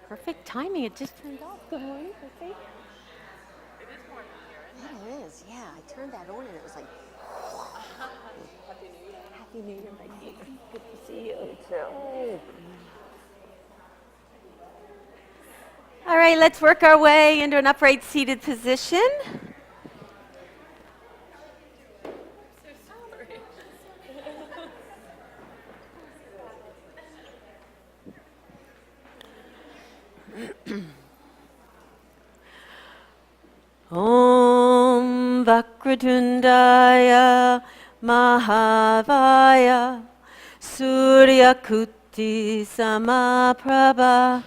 Perfect timing. It just turned off. Good morning, Chrissy. It is morning here, isn't It is, yeah. I turned that on and it was like, Happy New Year. Happy New Year, my dear. Good to see you, too. All right, let's work our way into an upright seated position. So sorry. Om Vakratundaya Mahavaya Suryakuti Samaprabha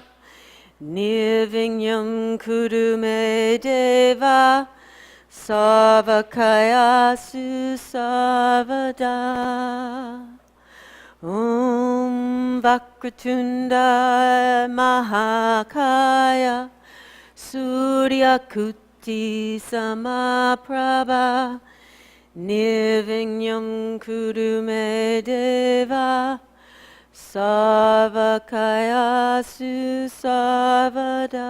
Nirvinyam Kurume Deva Sarvakaya Susavada Om Vakratundaya Mahakaya Suryakuti Samaprabha Nirvinyam Kurume Deva Sarvakaya Susavada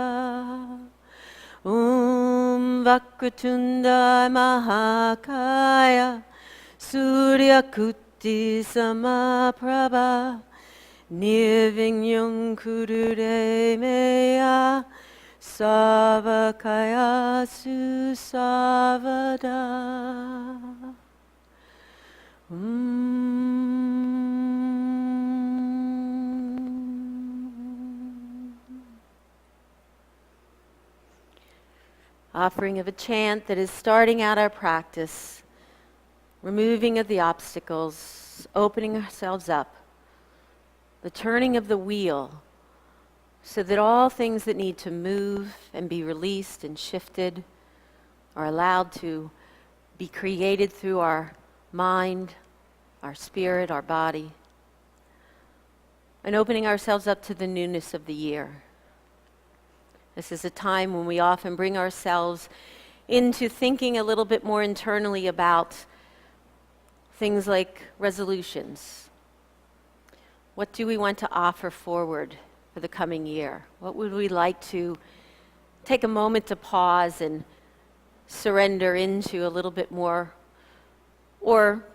Om Vakratundaya Mahakaya Suryakuti Samaprabha Nirvinyam Kurume Meya Sarvakaya Susavada. Offering of a chant that is starting out our practice, removing of the obstacles, opening ourselves up, the turning of the wheel, so that all things that need to move and be released and shifted are allowed to be created through our mind, our spirit, our body, and opening ourselves up to the newness of the year. This is a time when we often bring ourselves into thinking a little bit more internally about things like resolutions. What do we want to offer forward for the coming year? What would we like to take a moment to pause and surrender into a little bit more, or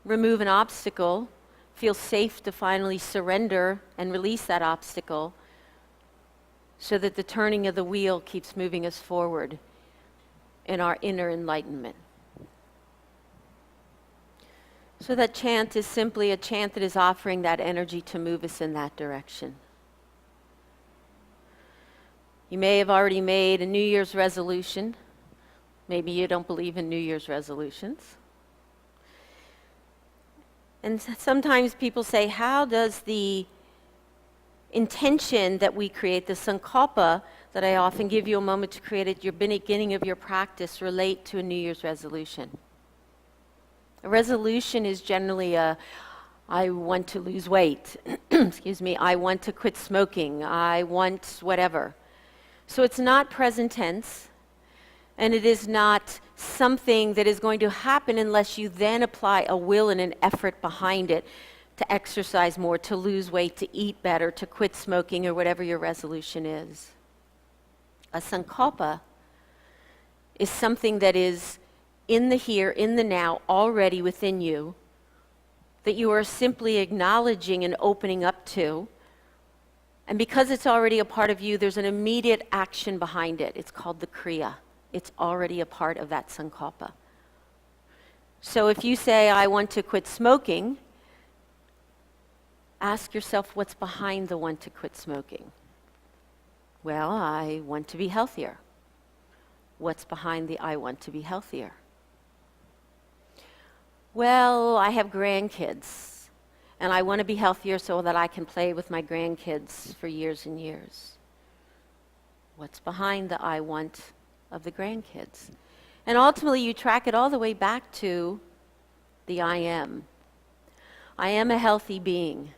remove an obstacle, feel safe to finally surrender and release that obstacle so that the turning of the wheel keeps moving us forward in our inner enlightenment. So that chant is simply a chant that is offering that energy to move us in that direction. You may have already made a New Year's resolution. Maybe you don't believe in New Year's resolutions. And sometimes people say, how does the intention that we create, the sankalpa that I often give you a moment to create at your beginning of your practice, relate to a New Year's resolution? A resolution is generally I want to lose weight. Excuse me, I want to quit smoking. I want whatever. So it's not present tense, and it is not something that is going to happen unless you then apply a will and an effort behind it to exercise more, to lose weight, to eat better, to quit smoking, or whatever your resolution is. A sankalpa is something that is in the here, in the now, already within you, that you are simply acknowledging and opening up to. And because it's already a part of you, there's an immediate action behind it. It's called the kriya. It's already a part of that sankalpa. So if you say, I want to quit smoking, ask yourself what's behind the want to quit smoking. Well, I want to be healthier. What's behind the I want to be healthier? Well, I have grandkids, and I want to be healthier so that I can play with my grandkids for years and years. What's behind the I want of the grandkids? And ultimately, you track it all the way back to the I am. I am a healthy being.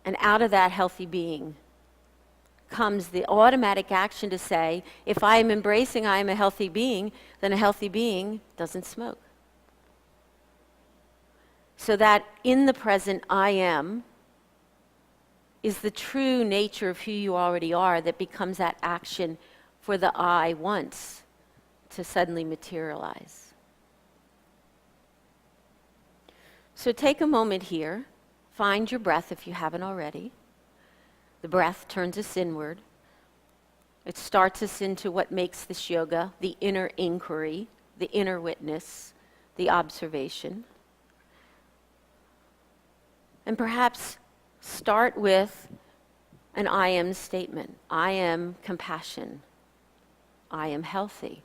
And out of that healthy being comes the automatic action to say, if I am embracing I am a healthy being, then a healthy being doesn't smoke. So that in the present I am is the true nature of who you already are that becomes that action for the I wants to suddenly materialize. So take a moment here, find your breath if you haven't already. The breath turns us inward. It starts us into what makes this yoga, the inner inquiry, the inner witness, the observation. And perhaps start with an I am statement. I am compassion. I am healthy.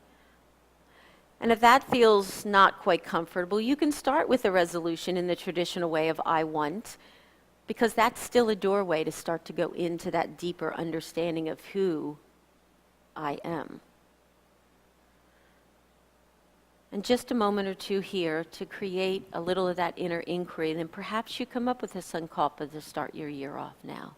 And if that feels not quite comfortable, you can start with a resolution in the traditional way of I want, because that's still a doorway to start to go into that deeper understanding of who I am. And just a moment or two here to create a little of that inner inquiry, and then perhaps you come up with a sankalpa to start your year off now.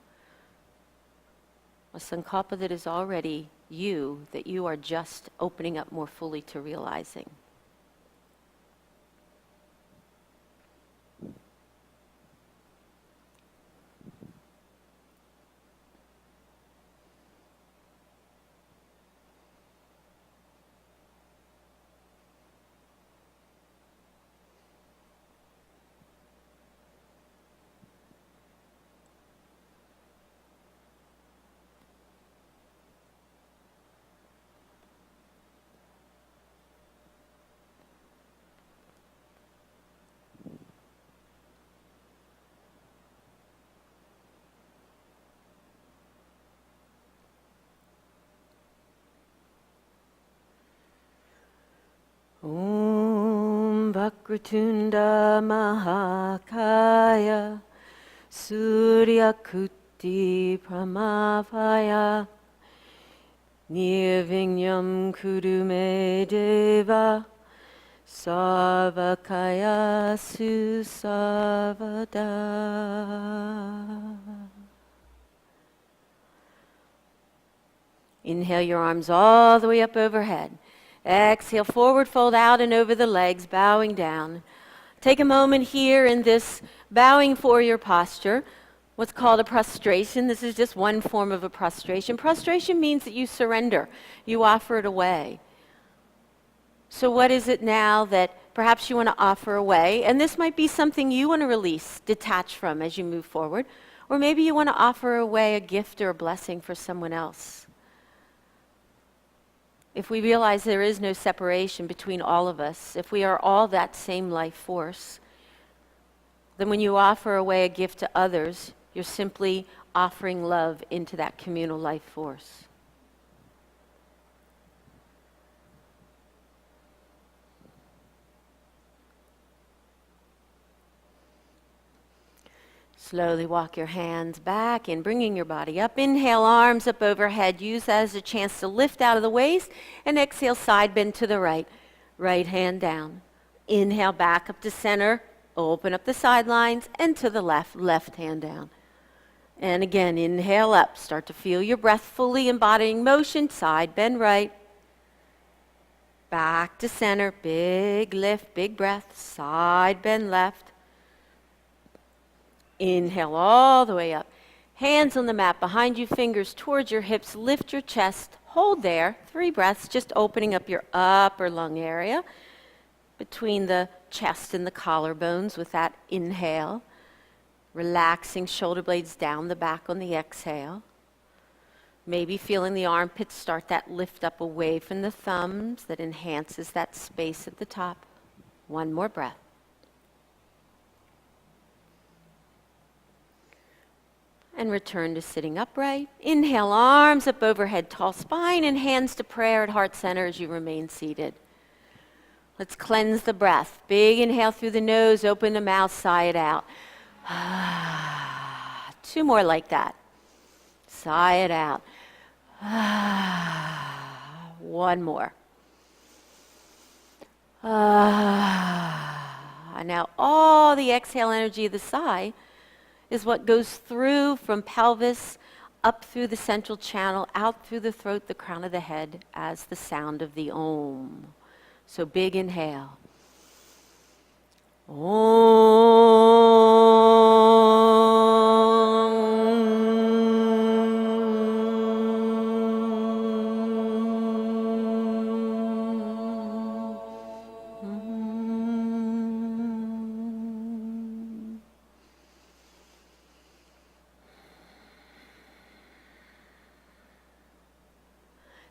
A sankalpa that is already you, that you are just opening up more fully to realizing. Om Vakratunda Mahakaya Suryakuti Pramavaya Nirvinyam Kurume Deva Sarvakaya Susavada. Inhale your arms all the way up overhead. Exhale, forward fold out and over the legs, bowing down. Take a moment here in this bowing warrior posture, what's called a prostration. This is just one form of a prostration. Prostration means that you surrender. You offer it away. So what is it now that perhaps you want to offer away? And this might be something you want to release, detach from as you move forward. Or maybe you want to offer away a gift or a blessing for someone else. If we realize there is no separation between all of us, if we are all that same life force, then when you offer away a gift to others, you're simply offering love into that communal life force. Slowly walk your hands back in, bringing your body up. Inhale, arms up overhead. Use that as a chance to lift out of the waist. And exhale, side bend to the right. Right hand down. Inhale, back up to center. Open up the sidelines. And to the left, left hand down. And again, inhale up. Start to feel your breath fully embodying motion. Side bend right. Back to center. Big lift, big breath. Side bend left. Inhale all the way up. Hands on the mat behind you, fingers towards your hips. Lift your chest. Hold there. 3 breaths, just opening up your upper lung area between the chest and the collarbones with that inhale. Relaxing shoulder blades down the back on the exhale. Maybe feeling the armpits start that lift up away from the thumbs that enhances that space at the top. 1 more breath. And return to sitting upright. Inhale, arms up overhead, tall spine, and hands to prayer at heart center as you remain seated. Let's cleanse the breath. Big inhale through the nose, open the mouth, sigh it out. 2 more like that. Sigh it out. One more. And now all the exhale energy of the sigh is what goes through from pelvis up through the central channel, out through the throat, the crown of the head as the sound of the Om. So big inhale.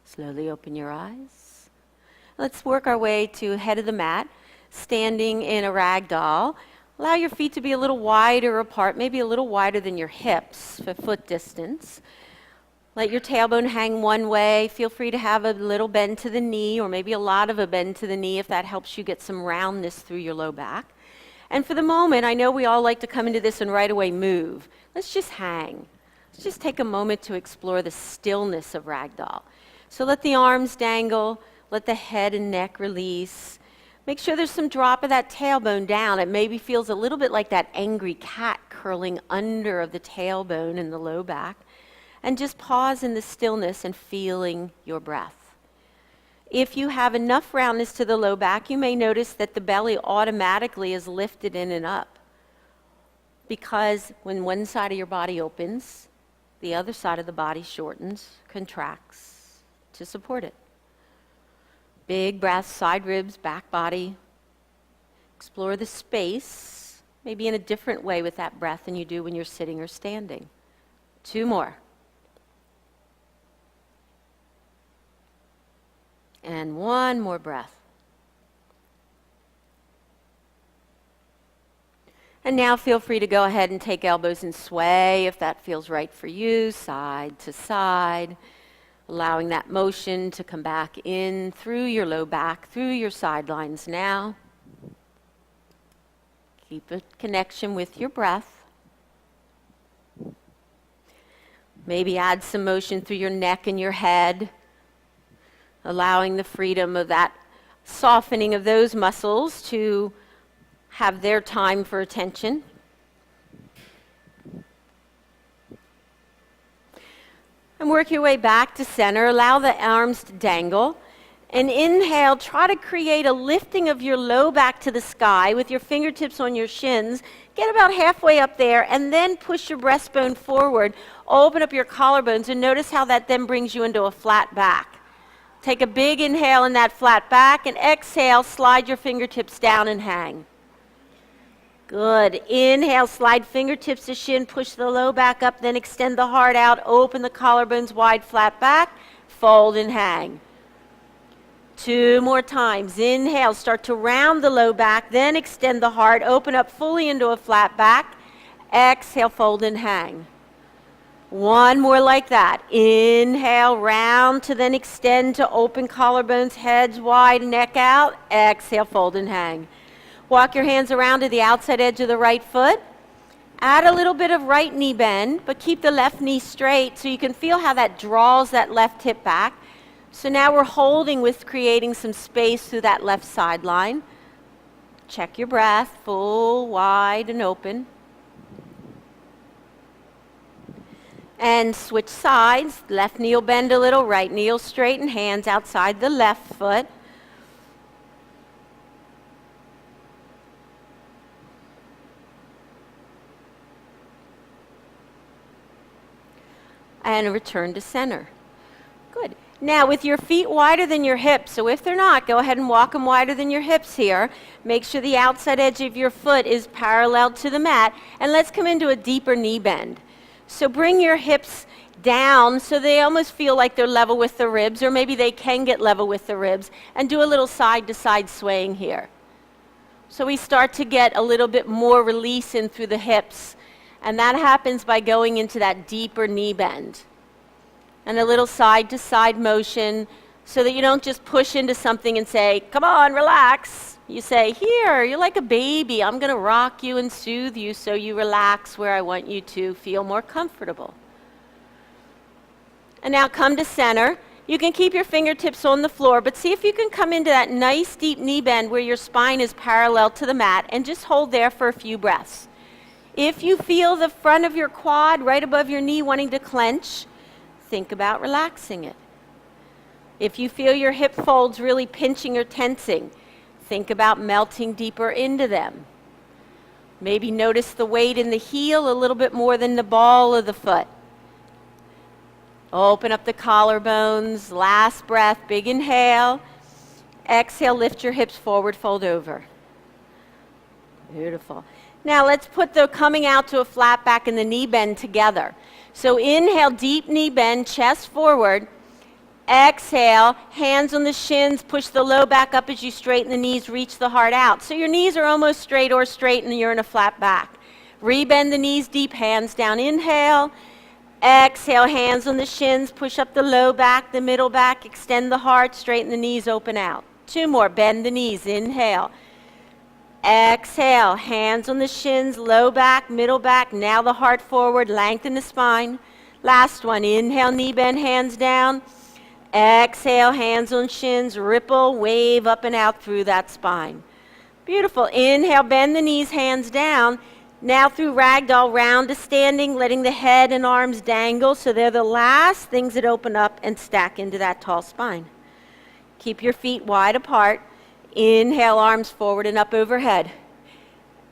Slowly open your eyes. Let's work our way to head of the mat, standing in a rag doll. Allow your feet to be a little wider apart, maybe a little wider than your hips for foot distance. Let your tailbone hang one way. Feel free to have a little bend to the knee, or maybe a lot of a bend to the knee if that helps you get some roundness through your low back. And for the moment, I know we all like to come into this and right away move. Let's just hang. Let's just take a moment to explore the stillness of ragdoll. So let the arms dangle, let the head and neck release. Make sure there's some drop of that tailbone down. It maybe feels a little bit like that angry cat curling under of the tailbone in the low back. And just pause in the stillness and feeling your breath. If you have enough roundness to the low back, you may notice that the belly automatically is lifted in and up. Because when one side of your body opens, the other side of the body shortens, contracts to support it. Big breaths, side ribs, back body. Explore the space, maybe in a different way with that breath than you do when you're sitting or standing. 2 more. And 1 more breath. And now feel free to go ahead and take elbows and sway if that feels right for you, side to side. Allowing that motion to come back in through your low back, through your sidelines now. Keep a connection with your breath. Maybe add some motion through your neck and your head, allowing the freedom of that softening of those muscles to have their time for attention. And work your way back to center. Allow the arms to dangle. And inhale, try to create a lifting of your low back to the sky with your fingertips on your shins. Get about halfway up there and then push your breastbone forward. Open up your collarbones and notice how that then brings you into a flat back. Take a big inhale in that flat back and exhale, slide your fingertips down and hang. Good. Inhale, slide fingertips to shin, push the low back up, then extend the heart out, open the collarbones wide, flat back, fold and hang. 2 more times. Inhale, start to round the low back, then extend the heart, open up fully into a flat back. Exhale, fold and hang. 1 more like that. Inhale, round to then extend to open collarbones, heads wide, neck out. Exhale, fold and hang. Walk your hands around to the outside edge of the right foot. Add a little bit of right knee bend, but keep the left knee straight so you can feel how that draws that left hip back. So now we're holding with creating some space through that left sideline. Check your breath, full, wide, and open. And switch sides. Left knee will bend a little, right knee will straighten, hands outside the left foot. And return to center. Good. Now with your feet wider than your hips, so if they're not, go ahead and walk them wider than your hips here. Make sure the outside edge of your foot is parallel to the mat, and let's come into a deeper knee bend. So bring your hips down so they almost feel like they're level with the ribs, or maybe they can get level with the ribs, and do a little side to side swaying here. So we start to get a little bit more release in through the hips. And that happens by going into that deeper knee bend. And a little side-to-side motion so that you don't just push into something and say, come on, relax. You say, here, you're like a baby. I'm going to rock you and soothe you so you relax where I want you to feel more comfortable. And now come to center. You can keep your fingertips on the floor, but see if you can come into that nice deep knee bend where your spine is parallel to the mat, and just hold there for a few breaths. If you feel the front of your quad right above your knee wanting to clench, think about relaxing it. If you feel your hip folds really pinching or tensing, think about melting deeper into them. Maybe notice the weight in the heel a little bit more than the ball of the foot. Open up the collarbones. Last breath, big inhale. Exhale, lift your hips forward, fold over. Beautiful. Now let's put the coming out to a flat back and the knee bend together. So inhale, deep knee bend, chest forward. Exhale, hands on the shins, push the low back up as you straighten the knees, reach the heart out. So your knees are almost straight or straight and you're in a flat back. Rebend the knees deep, hands down, inhale. Exhale, hands on the shins, push up the low back, the middle back, extend the heart, straighten the knees, open out. 2 more, bend the knees, inhale. Exhale, hands on the shins, low back, middle back, now the heart forward, lengthen the spine. Last one, inhale, knee bend, hands down. Exhale, hands on shins, ripple, wave up and out through that spine. Beautiful. Inhale, bend the knees, hands down. Now through ragdoll, round to standing, letting the head and arms dangle, so they're the last things that open up and stack into that tall spine. Keep your feet wide apart. Inhale, arms forward and up overhead.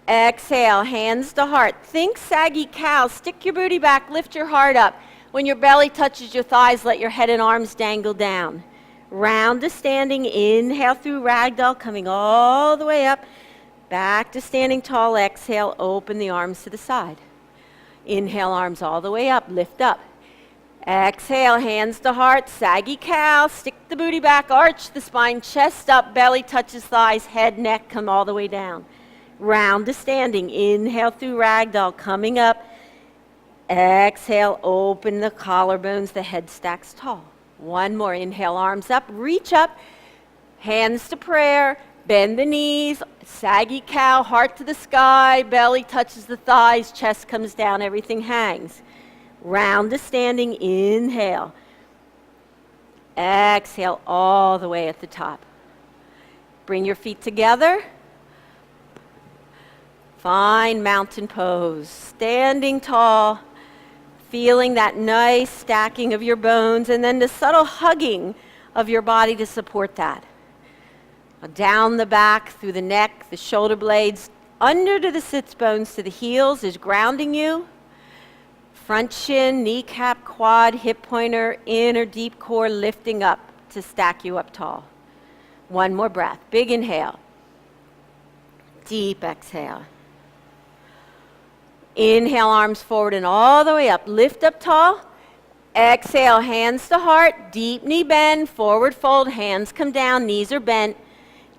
Exhale, hands to heart. Think saggy cow. Stick your booty back, lift your heart up. When your belly touches your thighs, let your head and arms dangle down. Round to standing, inhale through ragdoll, coming all the way up. Back to standing tall, exhale, open the arms to the side. Inhale, arms all the way up, lift up. Exhale, hands to heart, saggy cow, stick the booty back, arch the spine, chest up, belly touches thighs, head, neck, come all the way down. Round to standing, inhale through ragdoll, coming up. Exhale, open the collarbones, the head stacks tall. 1 more, inhale, arms up, reach up, hands to prayer, bend the knees, saggy cow, heart to the sky, belly touches the thighs, chest comes down, everything hangs. Round to standing, inhale. Exhale, all the way at the top. Bring your feet together. Find mountain pose, standing tall, feeling that nice stacking of your bones, and then the subtle hugging of your body to support that. Down the back, through the neck, the shoulder blades, under to the sits bones, to the heels is grounding you. Front shin, kneecap, quad, hip pointer, inner deep core lifting up to stack you up tall. 1 more breath. Big inhale. Deep exhale. Inhale, arms forward and all the way up. Lift up tall. Exhale, hands to heart. Deep knee bend, forward fold, hands come down, knees are bent.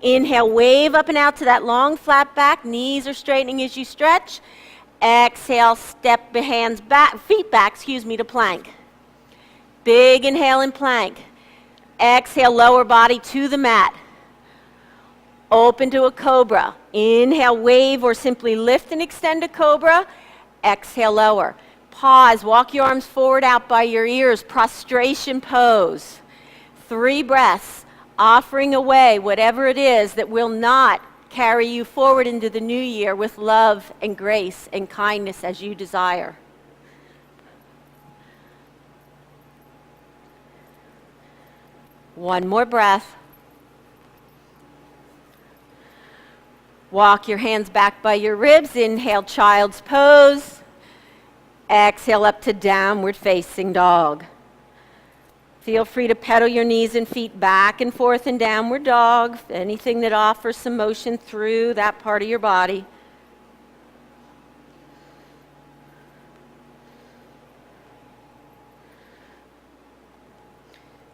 Inhale, wave up and out to that long flat back. Knees are straightening as you stretch. Exhale, step the hands back, feet back, to plank. Big inhale in plank. Exhale, lower body to the mat. Open to a cobra. Inhale, wave or simply lift and extend a cobra. Exhale, lower. Pause, walk your arms forward out by your ears, prostration pose. 3 breaths, offering away whatever it is that will not carry you forward into the new year with love and grace and kindness as you desire. One more breath. Walk your hands back by your ribs. Inhale, child's pose. Exhale up to downward facing dog. Feel free to pedal your knees and feet back and forth in downward dog, anything that offers some motion through that part of your body.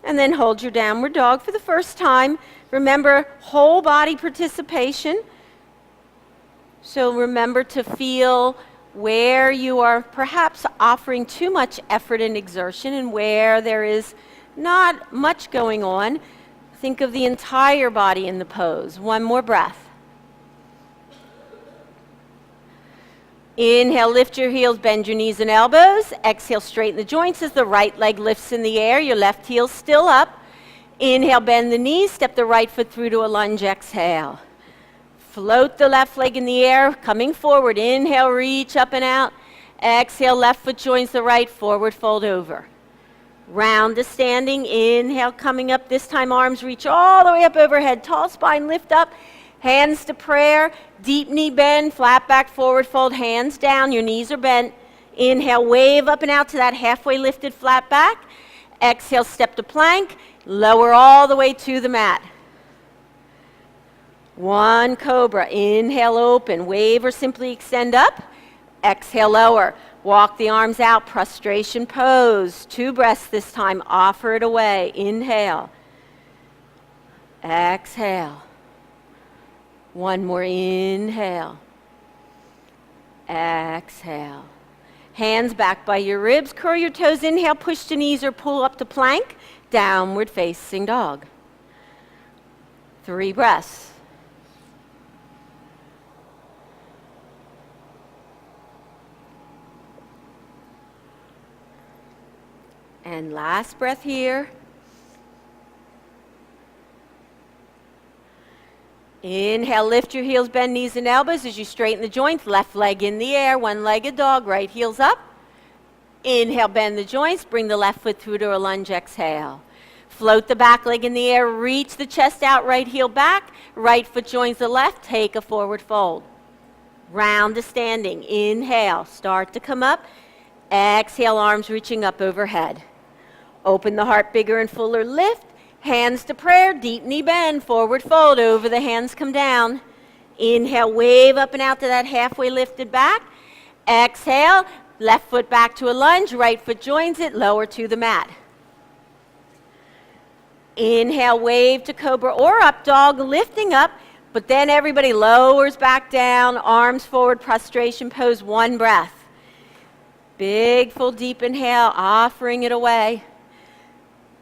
And then hold your downward dog for the first time. Remember, whole body participation. So remember to feel where you are perhaps offering too much effort and exertion and where there is not much going on. Think of the entire body in the pose. One more breath. Inhale, lift your heels, bend your knees and elbows. Exhale, straighten the joints as the right leg lifts in the air. Your left heel's still up. Inhale, bend the knees, step the right foot through to a lunge. Exhale. Float the left leg in the air, coming forward. Inhale, reach up and out. Exhale, left foot joins the right, forward fold over. Round to standing. Inhale, coming up. This time arms reach all the way up overhead. Tall spine, lift up. Hands to prayer. Deep knee bend, flat back, forward fold. Hands down, your knees are bent. Inhale, wave up and out to that halfway lifted flat back. Exhale, step to plank. Lower all the way to the mat. One cobra. Inhale, open. Wave or simply extend up. Exhale, lower. Walk the arms out, prostration pose. 2 breaths this time. Offer it away. Inhale. Exhale. One more. Inhale. Exhale. Hands back by your ribs. Curl your toes. Inhale, push to knees or pull up to plank. Downward facing dog. 3 breaths. And last breath here. Inhale, lift your heels, bend knees and elbows as you straighten the joints. Left leg in the air, one-legged dog, right heel's up. Inhale, bend the joints, bring the left foot through to a lunge. Exhale. Float the back leg in the air, reach the chest out, right heel back. Right foot joins the left, take a forward fold. Round to standing. Inhale, start to come up. Exhale, arms reaching up overhead. Open the heart bigger and fuller, lift. Hands to prayer, deep knee bend, forward fold, over the hands come down. Inhale, wave up and out to that halfway lifted back. Exhale, left foot back to a lunge, right foot joins it, lower to the mat. Inhale, wave to cobra or up dog, lifting up, but then everybody lowers back down, arms forward, prostration pose, 1 breath. Big, full, deep inhale, offering it away.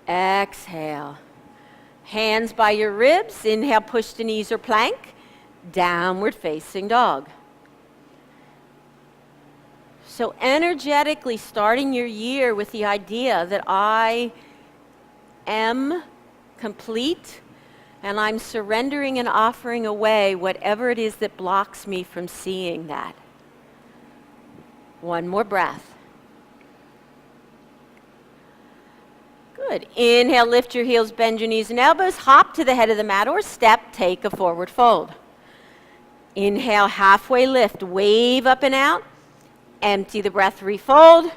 Exhale. Hands by your ribs. Inhale, push to knees or plank. Downward facing dog. So energetically starting your year with the idea that I am complete and I'm surrendering and offering away whatever it is that blocks me from seeing that. 1 more breath. Good. Inhale, lift your heels, bend your knees and elbows, hop to the head of the mat or step, take a forward fold. Inhale, halfway lift, wave up and out, empty the breath, refold,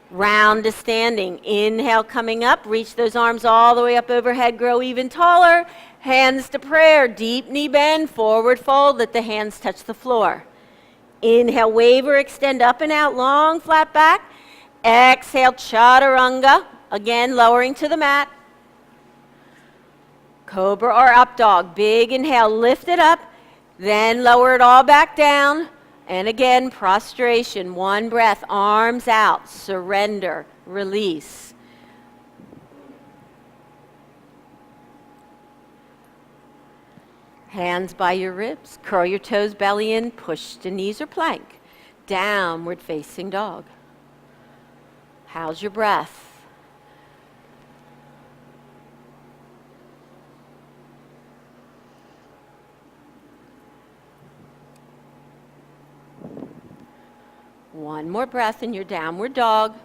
round to standing. Inhale, coming up, reach those arms all the way up overhead, grow even taller, hands to prayer, deep knee bend, forward fold, let the hands touch the floor. Inhale, wave or extend up and out, long flat back. Exhale, chaturanga. Again, lowering to the mat. Cobra or up dog. Big inhale, lift it up. Then lower it all back down. And again, prostration. 1 breath, arms out. Surrender, release. Hands by your ribs. Curl your toes, belly in. Push to knees or plank. Downward facing dog. How's your breath? One more breath in your downward dog.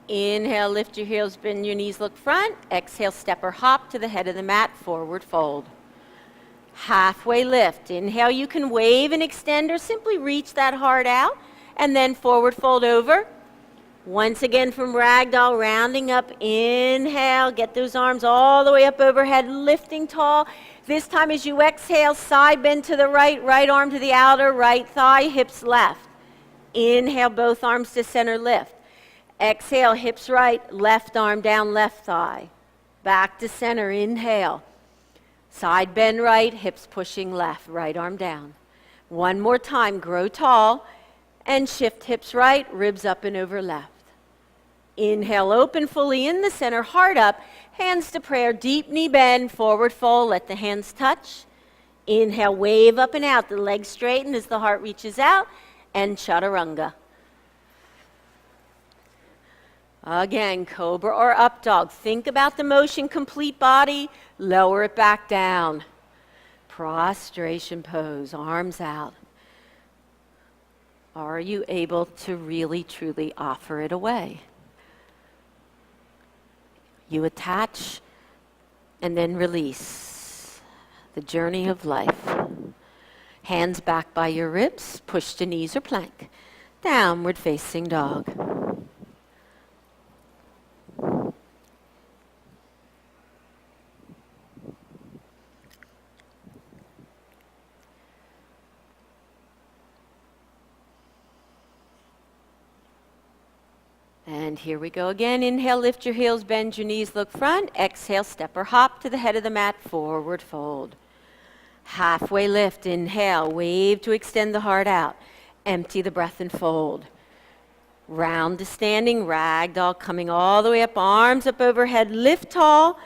Inhale, lift your heels, bend your knees, look front. Exhale, step or hop to the head of the mat, forward fold. Halfway lift. Inhale, you can wave and extend or simply reach that heart out and then forward fold over. Once again from ragdoll, rounding up. Inhale, get those arms all the way up overhead, lifting tall. This time as you exhale, side bend to the right, right arm to the outer, right thigh, hips left. Inhale, both arms to center, lift. Exhale, hips right, left arm down, left thigh. Back to center, inhale. Side bend right, hips pushing left, right arm down. 1 more time, grow tall, and shift hips right, ribs up and over left. Inhale, open fully in the center, heart up, hands to prayer, deep knee bend, forward fold, let the hands touch. Inhale, wave up and out. The legs straighten as the heart reaches out. And chaturanga. Again, cobra or up dog. Think about the motion, complete body. Lower it back down. Prostration pose, arms out. Are you able to really, truly offer it away? You attach and then release. The journey of life. Hands back by your ribs, push to knees or plank. Downward facing dog. And here we go again. Inhale, lift your heels, bend your knees, look front. Exhale, step or hop to the head of the mat, forward fold. Halfway lift, inhale, wave to extend the heart out. Empty the breath and fold. Round to standing, ragdoll coming all the way up, arms up overhead, lift tall.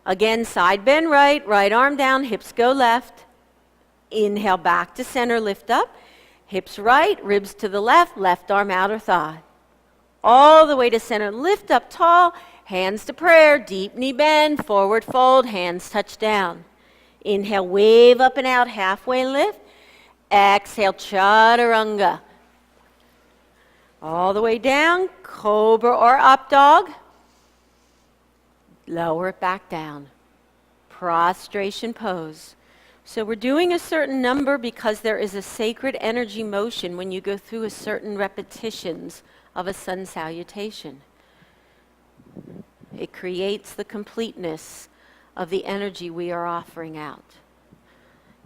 Again, side bend right, right arm down, hips go left. Inhale, back to center, lift up. Hips right, ribs to the left arm outer thigh. All the way to center, lift up tall, hands to prayer, deep knee bend, forward fold, hands touch down. Inhale, wave up and out, halfway lift. Exhale, chaturanga. All the way down, cobra or up dog. Lower it back down. Prostration pose. So we're doing a certain number because there is a sacred energy motion when you go through a certain repetitions of a sun salutation. It creates the completeness of the energy we are offering out.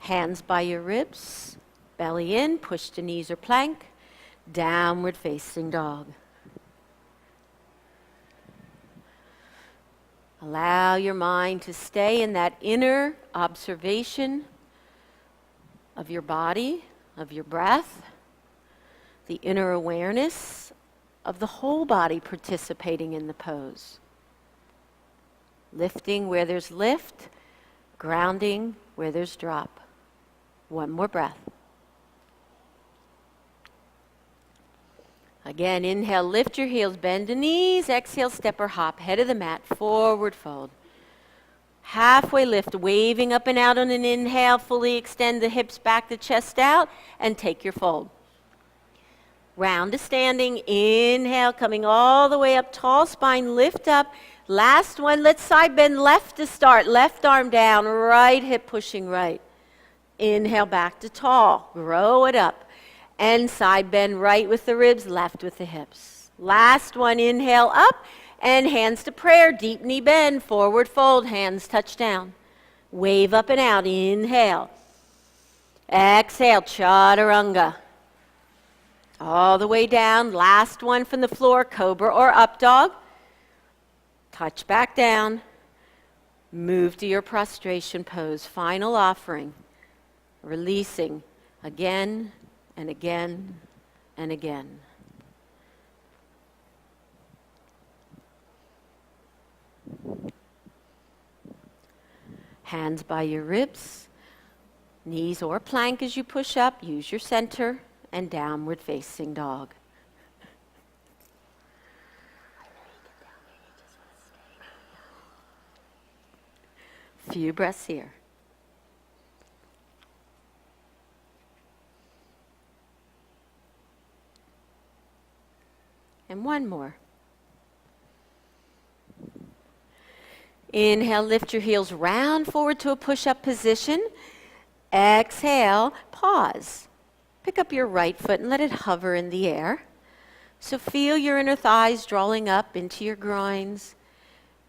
Hands by your ribs, belly in, push to knees or plank, downward facing dog. Allow your mind to stay in that inner observation of your body, of your breath, the inner awareness of the whole body participating in the pose. Lifting where there's lift, grounding where there's drop. One more breath. Again, inhale, lift your heels, bend the knees. Exhale, step or hop, head of the mat, forward fold. Halfway lift, waving up and out on an inhale. Fully extend the hips back, the chest out, and take your fold. Round to standing, inhale, coming all the way up, tall spine, lift up. Last one, let's side bend left to start. Left arm down, right hip pushing right. Inhale, back to tall, grow it up. And side bend right with the ribs, left with the hips. Last one, inhale up, and hands to prayer, deep knee bend, forward fold, hands touch down. Wave up and out, inhale. Exhale, chaturanga. All the way down, last one from the floor, cobra or up dog. Touch back down. Move to your prostration pose, final offering. Releasing again and again and again. Hands by your ribs, knees or plank as you push up, use your center, and downward facing dog. Few breaths here. And one more. Inhale, lift your heels round forward to a push-up position. Exhale, pause. Pick up your right foot and let it hover in the air. So feel your inner thighs drawing up into your groins,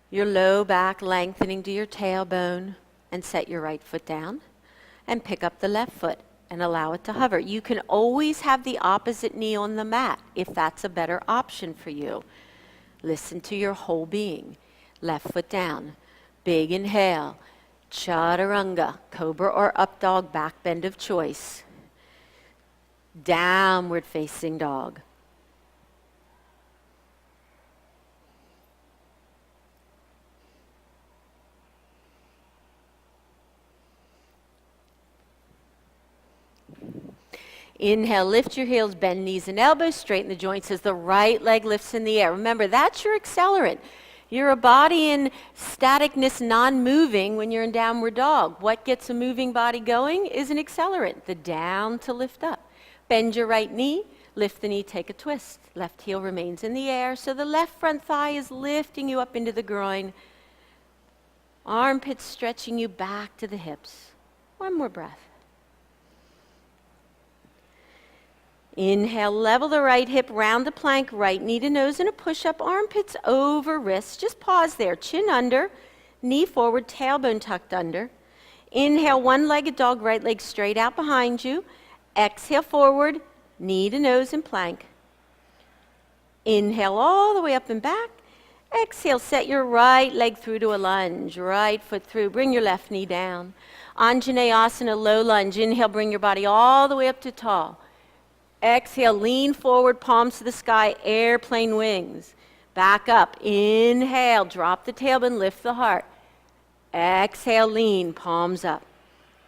your low back lengthening to your tailbone, and set your right foot down. And pick up the left foot and allow it to hover. You can always have the opposite knee on the mat if that's a better option for you. Listen to your whole being. Left foot down. Big inhale. Chaturanga, cobra or up dog, back bend of choice. Downward facing dog. Inhale, lift your heels, bend knees and elbows, straighten the joints as the right leg lifts in the air. Remember, that's your accelerant. You're a body in staticness, non-moving when you're in downward dog. What gets a moving body going is an accelerant, the down to lift up. Bend your right knee, lift the knee, take a twist. Left heel remains in the air, so the left front thigh is lifting you up into the groin. Armpits stretching you back to the hips. One more breath. Inhale, level the right hip, round the plank, right knee to nose in a push-up, armpits over wrists. Just pause there, chin under, knee forward, tailbone tucked under. Inhale, one-legged dog, right leg straight out behind you. Exhale, forward, knee to nose in plank. Inhale all the way up and back. Exhale, set your right leg through to a lunge, right foot through. Bring your left knee down. Anjaneyasana, low lunge. Inhale, bring your body all the way up to tall. Exhale, lean forward, palms to the sky, airplane wings. Back up. Inhale, drop the tailbone, lift the heart. Exhale, lean, palms up.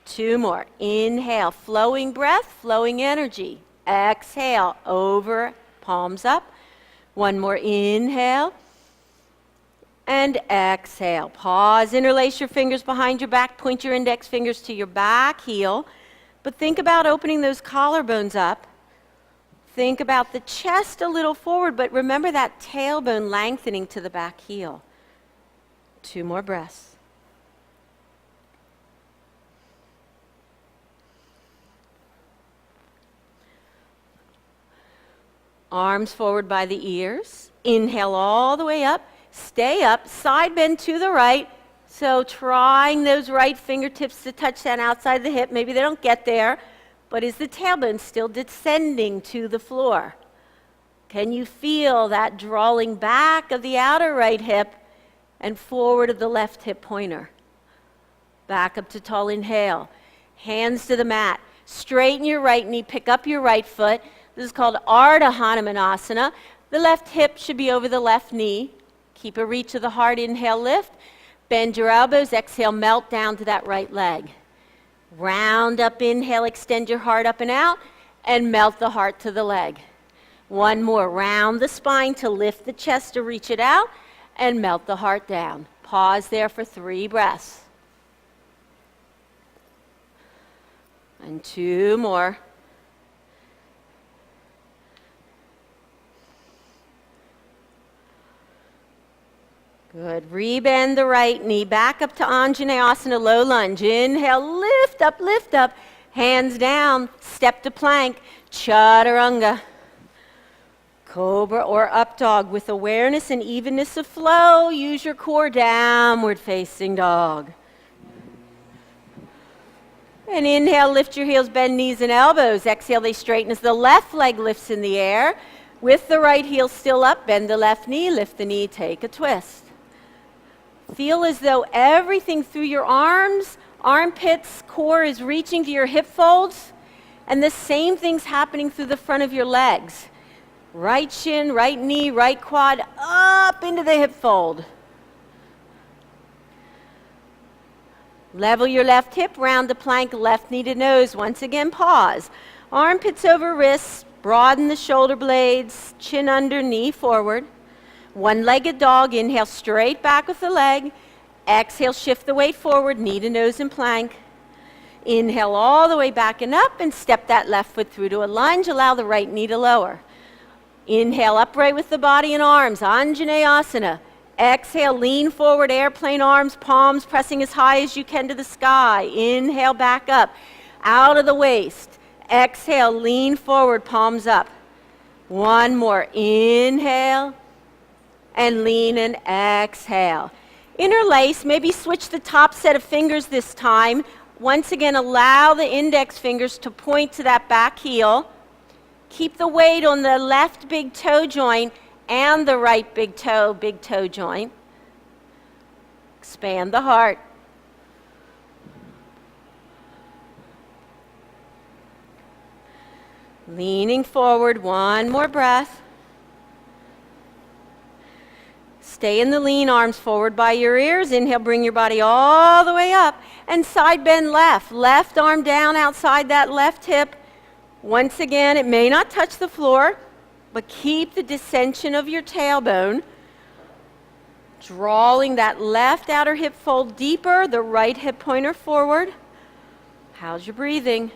2 more. Inhale, flowing breath, flowing energy. Exhale, over, palms up. 1 more. Inhale. And exhale. Pause, interlace your fingers behind your back, point your index fingers to your back heel. But think about opening those collarbones up. Think about the chest a little forward, but remember that tailbone lengthening to the back heel. 2 more breaths. Arms forward by the ears. Inhale all the way up. Stay up. Side bend to the right. So trying those right fingertips to touch that outside the hip. Maybe they don't get there. But is the tailbone still descending to the floor? Can you feel that drawing back of the outer right hip and forward of the left hip pointer? Back up to tall, inhale. Hands to the mat. Straighten your right knee, pick up your right foot. This is called Ardha Hanumanasana. The left hip should be over the left knee. Keep a reach of the heart, inhale, lift. Bend your elbows, exhale, melt down to that right leg. Round up, inhale, extend your heart up and out, and melt the heart to the leg. 1 more, round the spine to lift the chest to reach it out, and melt the heart down. Pause there for 3 breaths. And 2 more. Good. Rebend the right knee. Back up to Anjaneyasana, low lunge. Inhale, lift up, hands down, step to plank, chaturanga. Cobra or up dog with awareness and evenness of flow. Use your core, downward facing dog. And inhale, lift your heels, bend knees and elbows. Exhale, they straighten as the left leg lifts in the air. With the right heel still up, bend the left knee, lift the knee, take a twist. Feel as though everything through your arms, armpits, core is reaching to your hip folds, and the same thing's happening through the front of your legs. Right shin, right knee, right quad, up into the hip fold. Level your left hip, round the plank, left knee to nose. Once again, pause. Armpits over wrists, broaden the shoulder blades, chin under, knee forward. One-legged dog, inhale straight back with the leg. Exhale, shift the weight forward, knee to nose and plank. Inhale all the way back and up and step that left foot through to a lunge. Allow the right knee to lower. Inhale, upright with the body and arms, Anjaneyasana. Exhale, lean forward, airplane arms, palms pressing as high as you can to the sky. Inhale, back up, out of the waist. Exhale, lean forward, palms up. 1 more, inhale. And lean and exhale. Interlace, maybe switch the top set of fingers this time. Once again, allow the index fingers to point to that back heel. Keep the weight on the left big toe joint and the right big toe joint. Expand the heart. Leaning forward, 1 more breath. Stay in the lean, arms forward by your ears. Inhale, bring your body all the way up. And side bend left. Left arm down outside that left hip. Once again, it may not touch the floor, but keep the descension of your tailbone, drawing that left outer hip fold deeper, the right hip pointer forward. How's your breathing?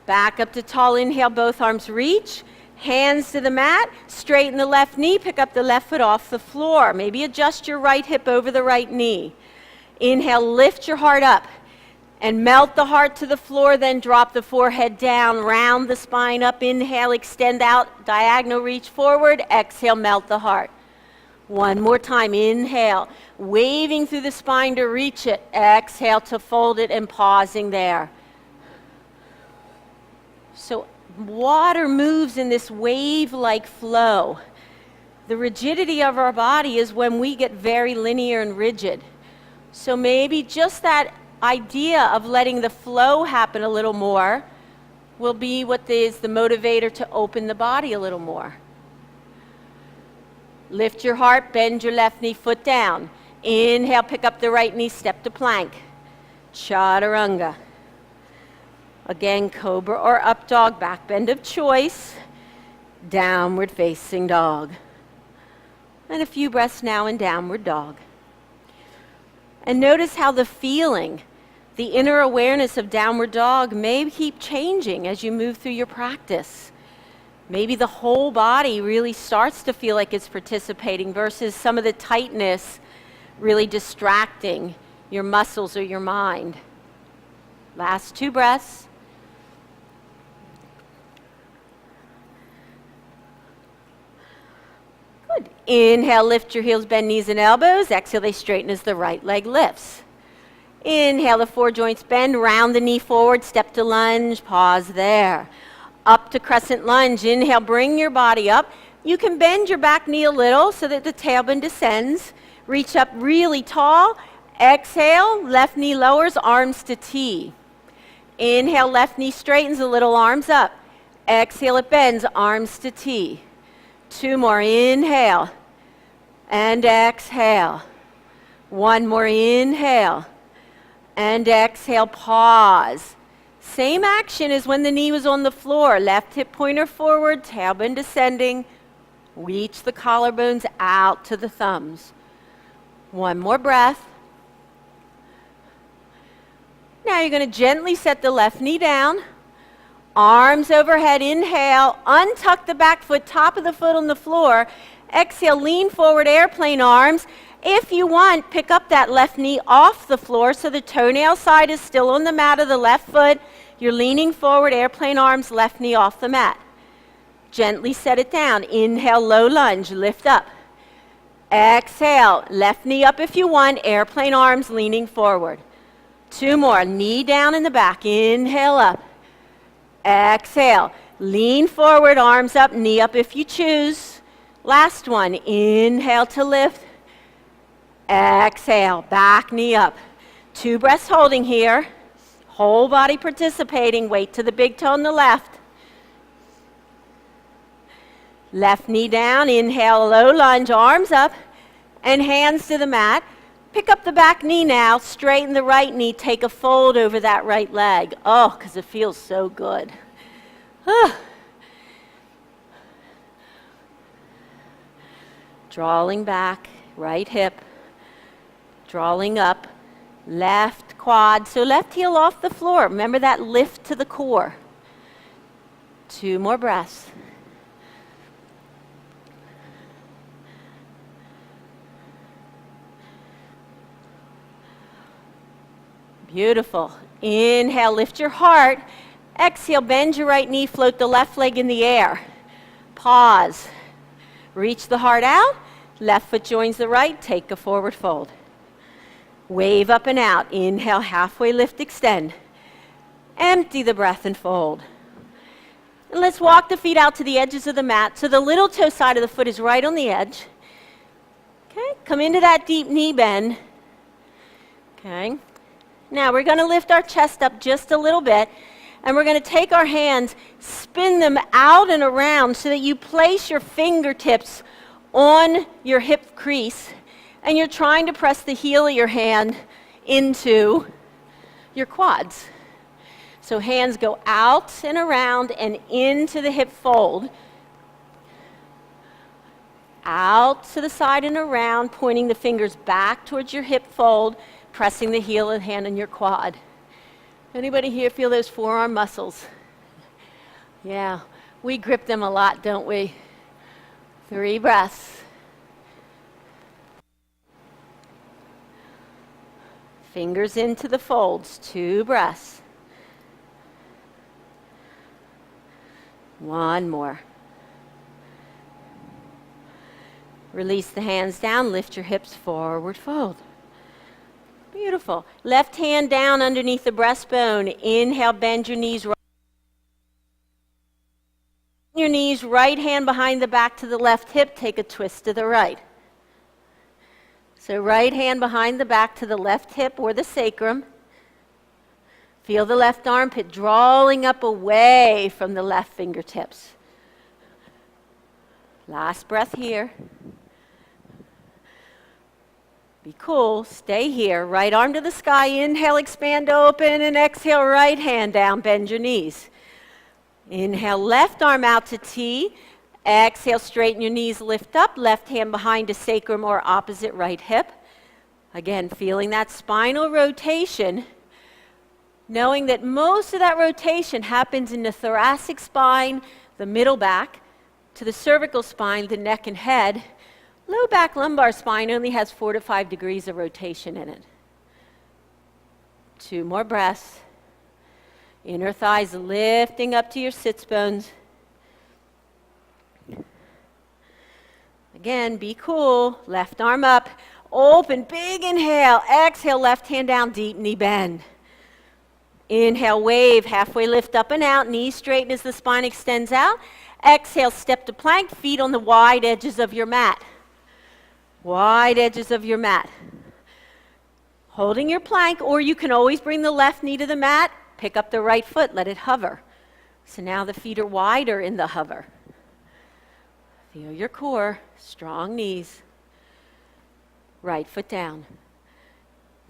Back up to tall inhale, both arms reach. Hands to the mat, straighten the left knee, pick up the left foot off the floor. Maybe adjust your right hip over the right knee. Inhale, lift your heart up and melt the heart to the floor, then drop the forehead down, round the spine up. Inhale, extend out, diagonal reach forward. Exhale, melt the heart. One more time, inhale, waving through the spine to reach it. Exhale to fold it and pausing there. So water moves in this wave-like flow. The rigidity of our body is when we get very linear and rigid. So maybe just that idea of letting the flow happen a little more will be what is the motivator to open the body a little more. Lift your heart, bend your left knee, foot down. Inhale, pick up the right knee, step to plank. Chaturanga. Again, cobra or up dog, back bend of choice. Downward facing dog. And a few breaths now in downward dog. And notice how the feeling, the inner awareness of downward dog may keep changing as you move through your practice. Maybe the whole body really starts to feel like it's participating versus some of the tightness really distracting your muscles or your mind. Last 2 breaths. Good. Inhale, lift your heels, bend knees and elbows. Exhale, they straighten as the right leg lifts. Inhale, the 4 joints bend, round the knee forward, step to lunge, pause there. Up to crescent lunge. Inhale, bring your body up. You can bend your back knee a little so that the tailbone descends. Reach up really tall. Exhale, left knee lowers, arms to T. Inhale, left knee straightens a little, arms up. Exhale, it bends, arms to T. 2 more, inhale and exhale. 1 more, inhale and exhale, pause. Same action as when the knee was on the floor. Left hip pointer forward, tailbone descending. Reach the collarbones out to the thumbs. 1 more breath. Now you're going to gently set the left knee down. Arms overhead, inhale, untuck the back foot, top of the foot on the floor. Exhale, lean forward, airplane arms. If you want, pick up that left knee off the floor so the toenail side is still on the mat of the left foot. You're leaning forward, airplane arms, left knee off the mat. Gently set it down. Inhale, low lunge, lift up. Exhale, left knee up if you want, airplane arms, leaning forward. 2 more, knee down in the back, inhale up. Exhale, lean forward, arms up, knee up if you choose. Last one, inhale to lift. Exhale, back knee up. 2 breaths holding here. Whole body participating, weight to the big toe on the left. Left knee down, inhale, low lunge, arms up, and hands to the mat. Pick up the back knee now, straighten the right knee, take a fold over that right leg. Oh, because it feels so good. Drawing back, right hip, drawing up, left quad. So left heel off the floor. Remember that lift to the core. 2 more breaths. Beautiful. Inhale, lift your heart. Exhale, bend your right knee, float the left leg in the air. Pause. Reach the heart out. Left foot joins the right. Take a forward fold. Wave up and out. Inhale, halfway lift, extend. Empty the breath and fold. And let's walk the feet out to the edges of the mat so the little toe side of the foot is right on the edge. Okay, come into that deep knee bend. Okay. Now we're going to lift our chest up just a little bit, and we're going to take our hands, spin them out and around so that you place your fingertips on your hip crease, and you're trying to press the heel of your hand into your quads. So hands go out and around and into the hip fold. Out to the side and around, pointing the fingers back towards your hip fold, pressing the heel of the hand on your quad. Anybody here feel those forearm muscles? Yeah, we grip them a lot, don't we? 3 breaths. Fingers into the folds, 2 breaths. 1 more. Release the hands down, lift your hips forward, fold. Beautiful. Left hand down underneath the breastbone. Inhale, bend your knees. Your knees, right hand behind the back to the left hip, take a twist to the right. So right hand behind the back to the left hip or the sacrum. Feel the left armpit drawing up away from the left fingertips. Last breath here. Be cool, stay here. Right arm to the sky, inhale, expand, open, and exhale, right hand down, bend your knees. Inhale, left arm out to T. Exhale, straighten your knees, lift up, left hand behind a sacrum or opposite right hip. Again, feeling that spinal rotation, knowing that most of that rotation happens in the thoracic spine, the middle back, to the cervical spine, the neck and head. Low back lumbar spine only has 4 to 5 degrees of rotation in it. 2 more breaths. Inner thighs lifting up to your sits bones. Again, be cool. Left arm up. Open, big inhale. Exhale, left hand down, deep knee bend. Inhale, wave, halfway lift up and out. Knees straighten as the spine extends out. Exhale, step to plank, feet on the wide edges of your mat. Wide edges of your mat. Holding your plank, or you can always bring the left knee to the mat, pick up the right foot, let it hover. So now the feet are wider in the hover. Feel your core, strong knees. Right foot down.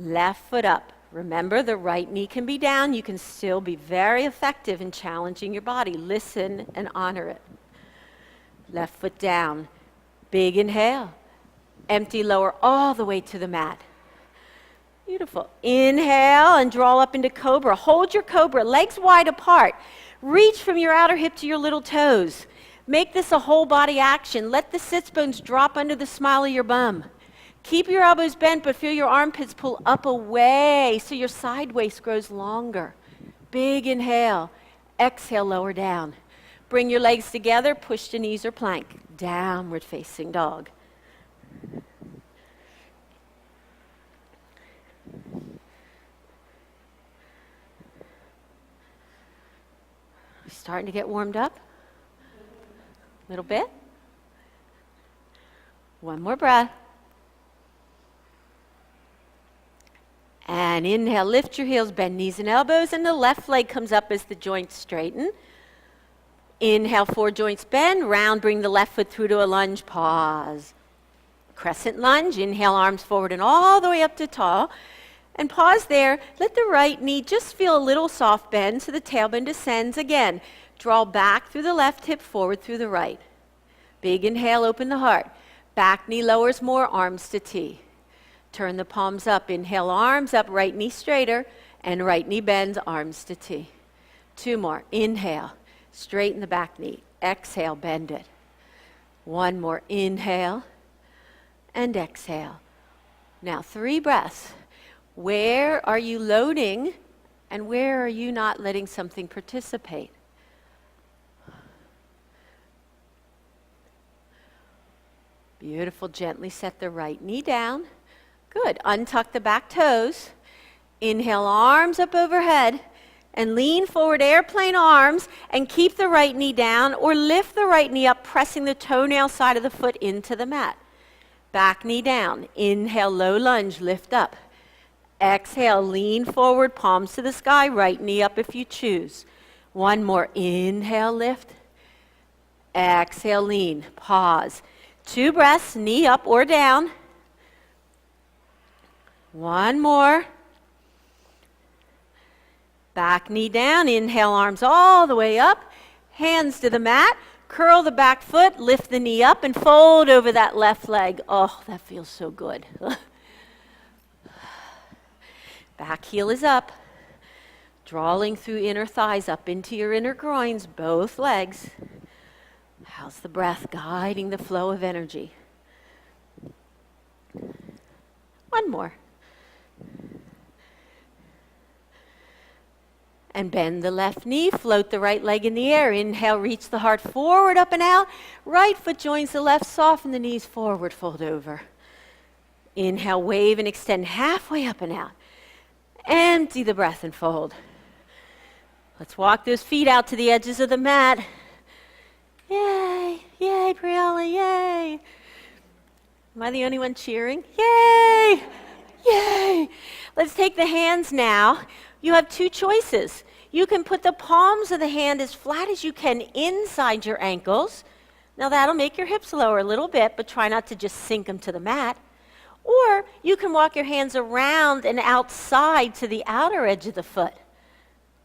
Left foot up. Remember, the right knee can be down. You can still be very effective in challenging your body. Listen and honor it. Left foot down. Big inhale. Empty lower all the way to the mat. Beautiful. Inhale and draw up into cobra. Hold your cobra, legs wide apart. Reach from your outer hip to your little toes. Make this a whole body action. Let the sits bones drop under the smile of your bum. Keep your elbows bent, but feel your armpits pull up away so your side waist grows longer. Big inhale. Exhale, lower down. Bring your legs together, push the knees or plank. Downward facing dog. Starting to get warmed up? A little bit? 1 more breath. And inhale, lift your heels, bend knees and elbows, and the left leg comes up as the joints straighten. Inhale, 4 joints bend, round, bring the left foot through to a lunge, pause. Crescent lunge, inhale, arms forward and all the way up to tall. And pause there, let the right knee just feel a little soft bend so the tailbone descends. Again, draw back through the left hip, forward through the right. Big inhale, open the heart. Back knee lowers more, arms to T. Turn the palms up, inhale, arms up, right knee straighter, and right knee bends, arms to T. 2 more, inhale, straighten the back knee. Exhale, bend it. 1 more, inhale, and exhale. Now 3 breaths. Where are you loading and where are you not letting something participate? Beautiful. Gently set the right knee down. Good. Untuck the back toes. Inhale, arms up overhead and lean forward, airplane arms, and keep the right knee down or lift the right knee up, pressing the toenail side of the foot into the mat. Back knee down. Inhale, low lunge, lift up. Exhale, lean forward, palms to the sky, right knee up if you choose. 1 more, inhale, lift. Exhale, lean, pause. 2 breaths, knee up or down. 1 more. Back knee down, inhale, arms all the way up, hands to the mat, curl the back foot, lift the knee up and fold over that left leg. Oh, that feels so good. Back heel is up, drawing through inner thighs up into your inner groins, both legs. How's the breath guiding the flow of energy? One more. And bend the left knee, float the right leg in the air. Inhale, reach the heart forward, up and out. Right foot joins the left, soften the knees forward, fold over. Inhale, wave and extend halfway up and out. Empty the breath and fold. Let's walk those feet out to the edges of the mat. Yay, yay, Briala, yay. Am I the only one cheering? Yay, yay. Let's take the hands now. You have two choices. You can put the palms of the hand as flat as you can inside your ankles. Now that'll make your hips lower a little bit, but try not to just sink them to the mat. Or you can walk your hands around and outside to the outer edge of the foot.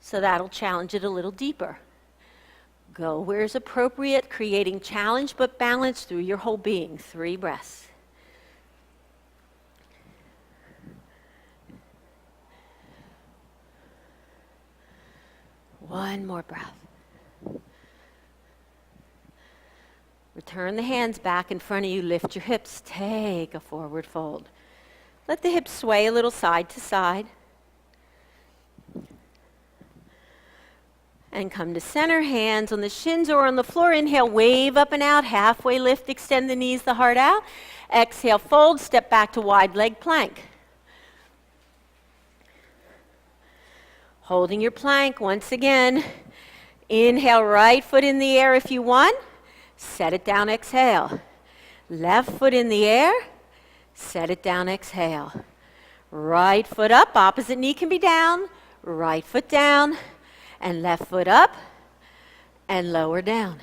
So that'll challenge it a little deeper. Go where is appropriate, creating challenge but balance through your whole being. 3 breaths. One more breath. Return the hands back in front of you. Lift your hips. Take a forward fold. Let the hips sway a little side to side. And come to center, hands on the shins or on the floor. Inhale, wave up and out. Halfway lift, extend the knees, the heart out. Exhale, fold, step back to wide leg plank. Holding your plank once again. Inhale, right foot in the air if you want. Set it down, exhale. Left foot in the air. Set it down, exhale. Right foot up, opposite knee can be down. Right foot down. And left foot up. And lower down.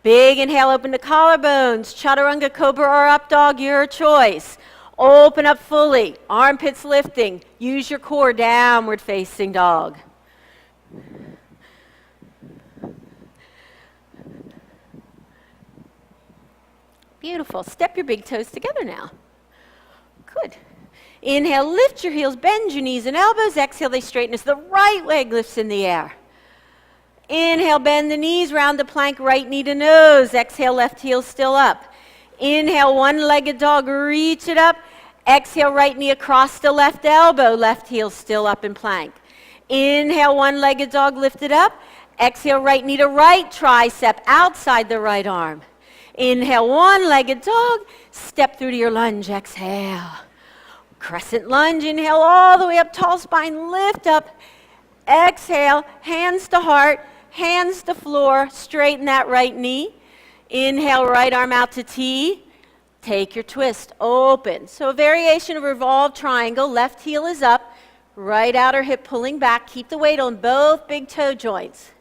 Big inhale, open the collarbones. Chaturanga, cobra or up dog, your choice. Open up fully, armpits lifting. Use your core, downward facing dog. Beautiful. Step your big toes together now. Good. Inhale, lift your heels, bend your knees and elbows. Exhale, they straighten as the right leg lifts in the air. Inhale, bend the knees, round the plank, right knee to nose. Exhale, left heel still up. Inhale, one-legged dog, reach it up. Exhale, right knee across the left elbow, left heel still up in plank. Inhale, one-legged dog, lift it up. Exhale, right knee to right tricep, outside the right arm. Inhale, one-legged dog, step through to your lunge, exhale. Crescent lunge, inhale all the way up, tall spine, lift up. Exhale, hands to heart, hands to floor, straighten that right knee. Inhale, right arm out to T. Take your twist, open. So a variation of revolved triangle, left heel is up, right outer hip pulling back. Keep the weight on both big toe joints.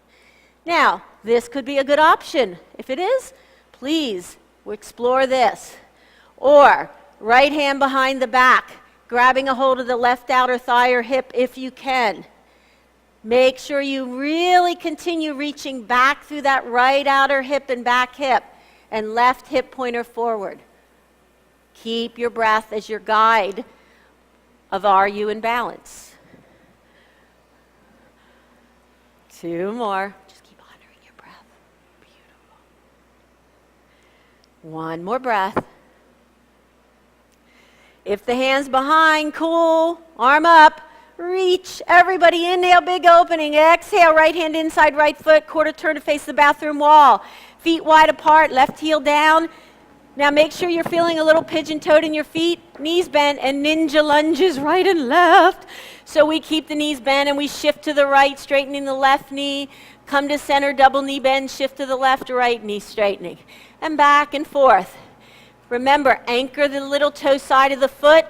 Now, this could be a good option. If it is, please explore this. Or right hand behind the back, grabbing a hold of the left outer thigh or hip if you can. Make sure you really continue reaching back through that right outer hip and back hip and left hip pointer forward. Keep your breath as your guide of are you in balance. 2 more. Just keep honoring your breath. Beautiful. 1 more breath. If the hand's behind, cool, arm up. Reach, everybody, inhale, big opening. Exhale, right hand inside right foot, quarter turn to face the bathroom wall. Feet wide apart, left heel down. Now make sure you're feeling a little pigeon-toed in your feet, knees bent, and ninja lunges right and left. So we keep the knees bent and we shift to the right, straightening the left knee. Come to center, double knee bend, shift to the left, right knee straightening. And back and forth. Remember, anchor the little toe side of the foot.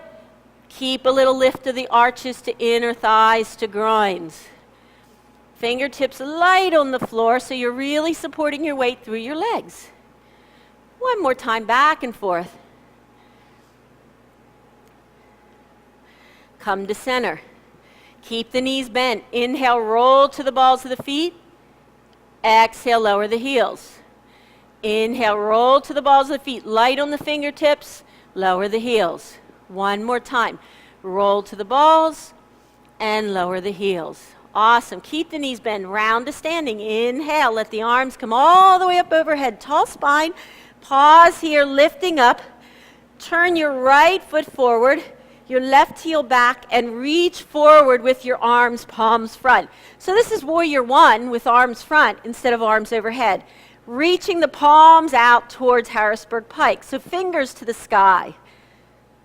Keep a little lift of the arches to inner thighs to groins. Fingertips light on the floor so you're really supporting your weight through your legs. 1 more time, back and forth. Come to center. Keep the knees bent. Inhale, roll to the balls of the feet. Exhale, lower the heels. Inhale, roll to the balls of the feet. Light on the fingertips, lower the heels. One more time. Roll to the balls and lower the heels. Awesome. Keep the knees bent, round to standing. Inhale, let the arms come all the way up overhead. Tall spine. Pause here, lifting up. Turn your right foot forward, your left heel back, and reach forward with your arms, palms front. So this is warrior one with arms front instead of arms overhead. Reaching the palms out towards Harrisburg Pike. So fingers to the sky.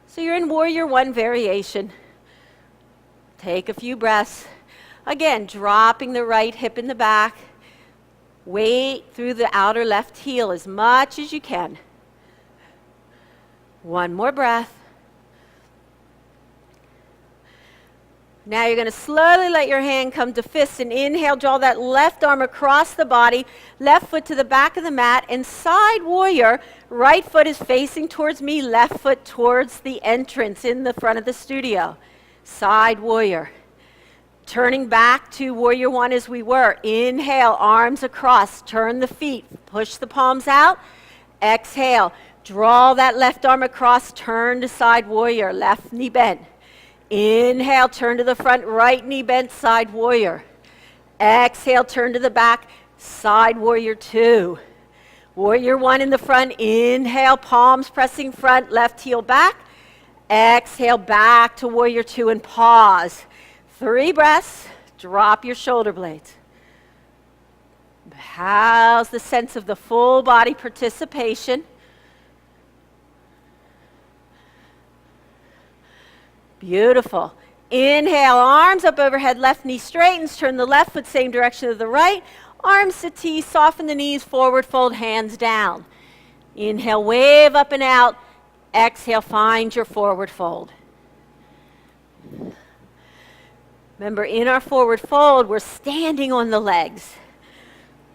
So you're in warrior one variation. Take a few breaths. Again, dropping the right hip in the back. Weight through the outer left heel as much as you can. One more breath. Now you're going to slowly let your hand come to fists and inhale, draw that left arm across the body, left foot to the back of the mat, and side warrior, right foot is facing towards me, left foot towards the entrance in the front of the studio. Side warrior. Turning back to warrior one as we were. Inhale, arms across, turn the feet, push the palms out. Exhale, draw that left arm across, turn to side warrior, left knee bent. Inhale, turn to the front, right knee bent, side warrior. Exhale, turn to the back, side warrior two. Warrior one in the front, inhale, palms pressing front, left heel back. Exhale, back to warrior two and pause. 3 breaths, drop your shoulder blades. How's the sense of the full body participation? Beautiful. Inhale, arms up overhead, left knee straightens, turn the left foot same direction as the right. Arms to T, soften the knees, forward fold, hands down. Inhale, wave up and out. Exhale, find your forward fold. Remember, in our forward fold, we're standing on the legs.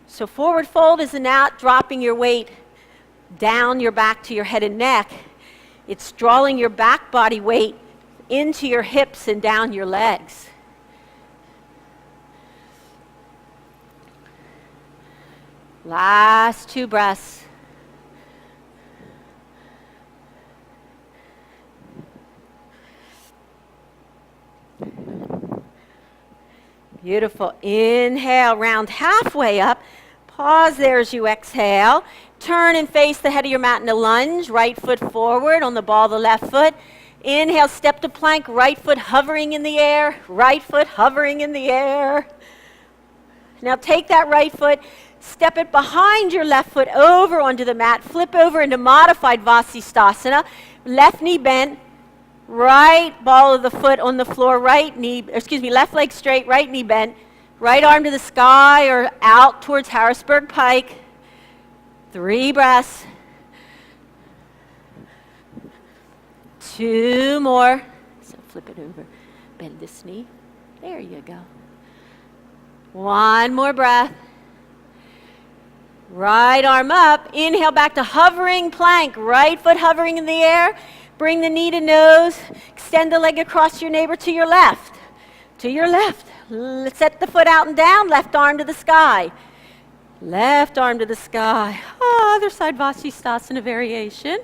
So forward fold is not dropping your weight down your back to your head and neck. It's drawing your back body weight into your hips and down your legs. Last 2 breaths. Beautiful. Inhale, round halfway up. Pause there as you exhale. Turn and face the head of your mat in a lunge. Right foot forward on the ball of the left foot. Inhale, step to plank, right foot hovering in the air, right foot hovering in the air. Now take that right foot, step it behind your left foot over onto the mat, flip over into modified Vasisthasana, left knee bent, right ball of the foot on the floor, left leg straight, right knee bent, right arm to the sky or out towards Harrisburg Pike. 3 breaths. 2 more. So flip it over, bend this knee. There you go. 1 more breath. Right arm up. Inhale back to hovering plank. Right foot hovering in the air. Bring the knee to nose. Extend the leg across your neighbor to your left. To your left. Set the foot out and down. Left arm to the sky. Left arm to the sky. Other side Vasisthasana variation.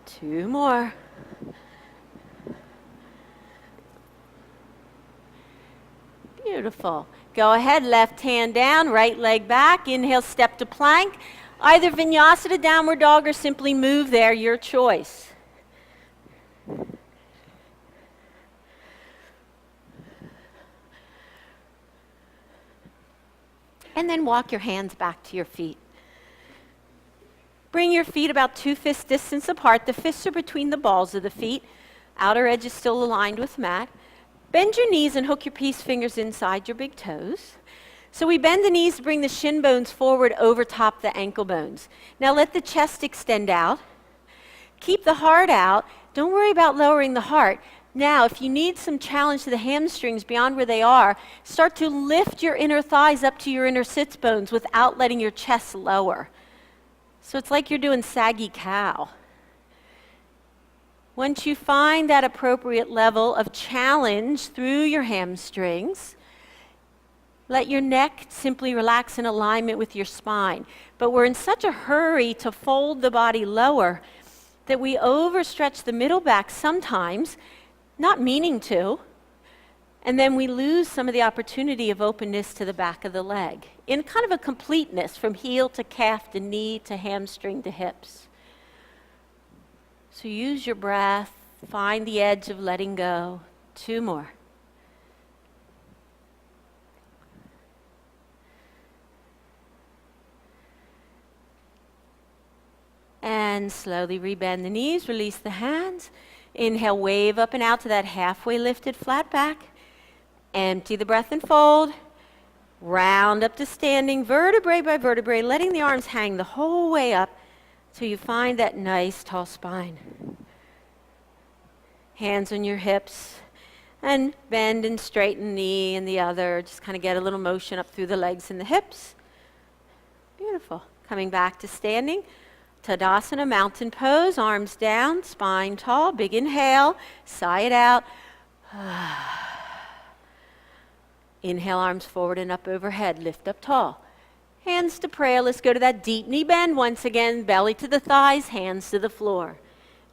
2 more. Beautiful. Go ahead, left hand down, right leg back. Inhale, step to plank. Either vinyasa to downward dog or simply move there, your choice. And then walk your hands back to your feet. Bring your feet about 2 fist distance apart. The fists are between the balls of the feet. Outer edge is still aligned with mat. Bend your knees and hook your peace fingers inside your big toes. So we bend the knees to bring the shin bones forward over top the ankle bones. Now let the chest extend out. Keep the heart out. Don't worry about lowering the heart. Now, if you need some challenge to the hamstrings beyond where they are, start to lift your inner thighs up to your inner sits bones without letting your chest lower. So it's like you're doing saggy cow. Once you find that appropriate level of challenge through your hamstrings, let your neck simply relax in alignment with your spine. But we're in such a hurry to fold the body lower that we overstretch the middle back sometimes, not meaning to, and then we lose some of the opportunity of openness to the back of the leg in kind of a completeness from heel to calf to knee to hamstring to hips. So use your breath, find the edge of letting go. 2 more. And slowly rebend the knees, release the hands. Inhale, wave up and out to that halfway lifted flat back. Empty the breath and fold. Round up to standing, vertebrae by vertebrae, letting the arms hang the whole way up till you find that nice tall spine. Hands on your hips. And bend and straighten knee and the other. Just kind of get a little motion up through the legs and the hips. Beautiful. Coming back to standing. Tadasana, mountain pose, arms down, spine tall, big inhale, sigh it out. Inhale, arms forward and up overhead, lift up tall. Hands to prayer, let's go to that deep knee bend once again, belly to the thighs, hands to the floor.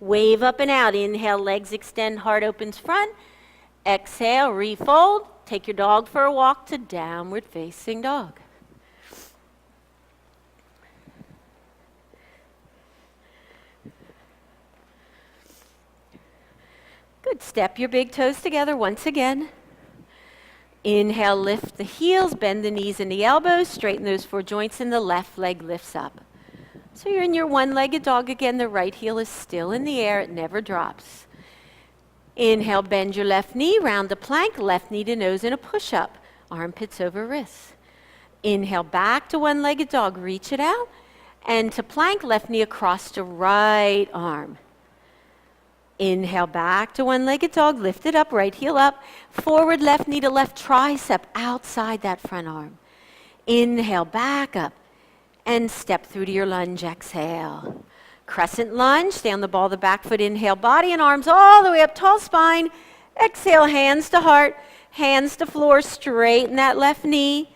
Wave up and out, inhale, legs extend, heart opens front. Exhale, refold, take your dog for a walk to downward facing dog. Good. Step your big toes together once again. Inhale, lift the heels, bend the knees and the elbows, straighten those 4 joints, and the left leg lifts up. So you're in your one-legged dog again. The right heel is still in the air. It never drops. Inhale, bend your left knee, round the plank, left knee to nose in a push-up, armpits over wrists. Inhale, back to one-legged dog, reach it out, and to plank, left knee across to right arm. Inhale, back to one-legged dog, lift it up, right heel up, forward left knee to left tricep outside that front arm. Inhale, back up, and step through to your lunge, exhale. Crescent lunge, stay on the ball of the back foot, inhale, body and arms all the way up, tall spine. Exhale, hands to heart, hands to floor, straighten that left knee.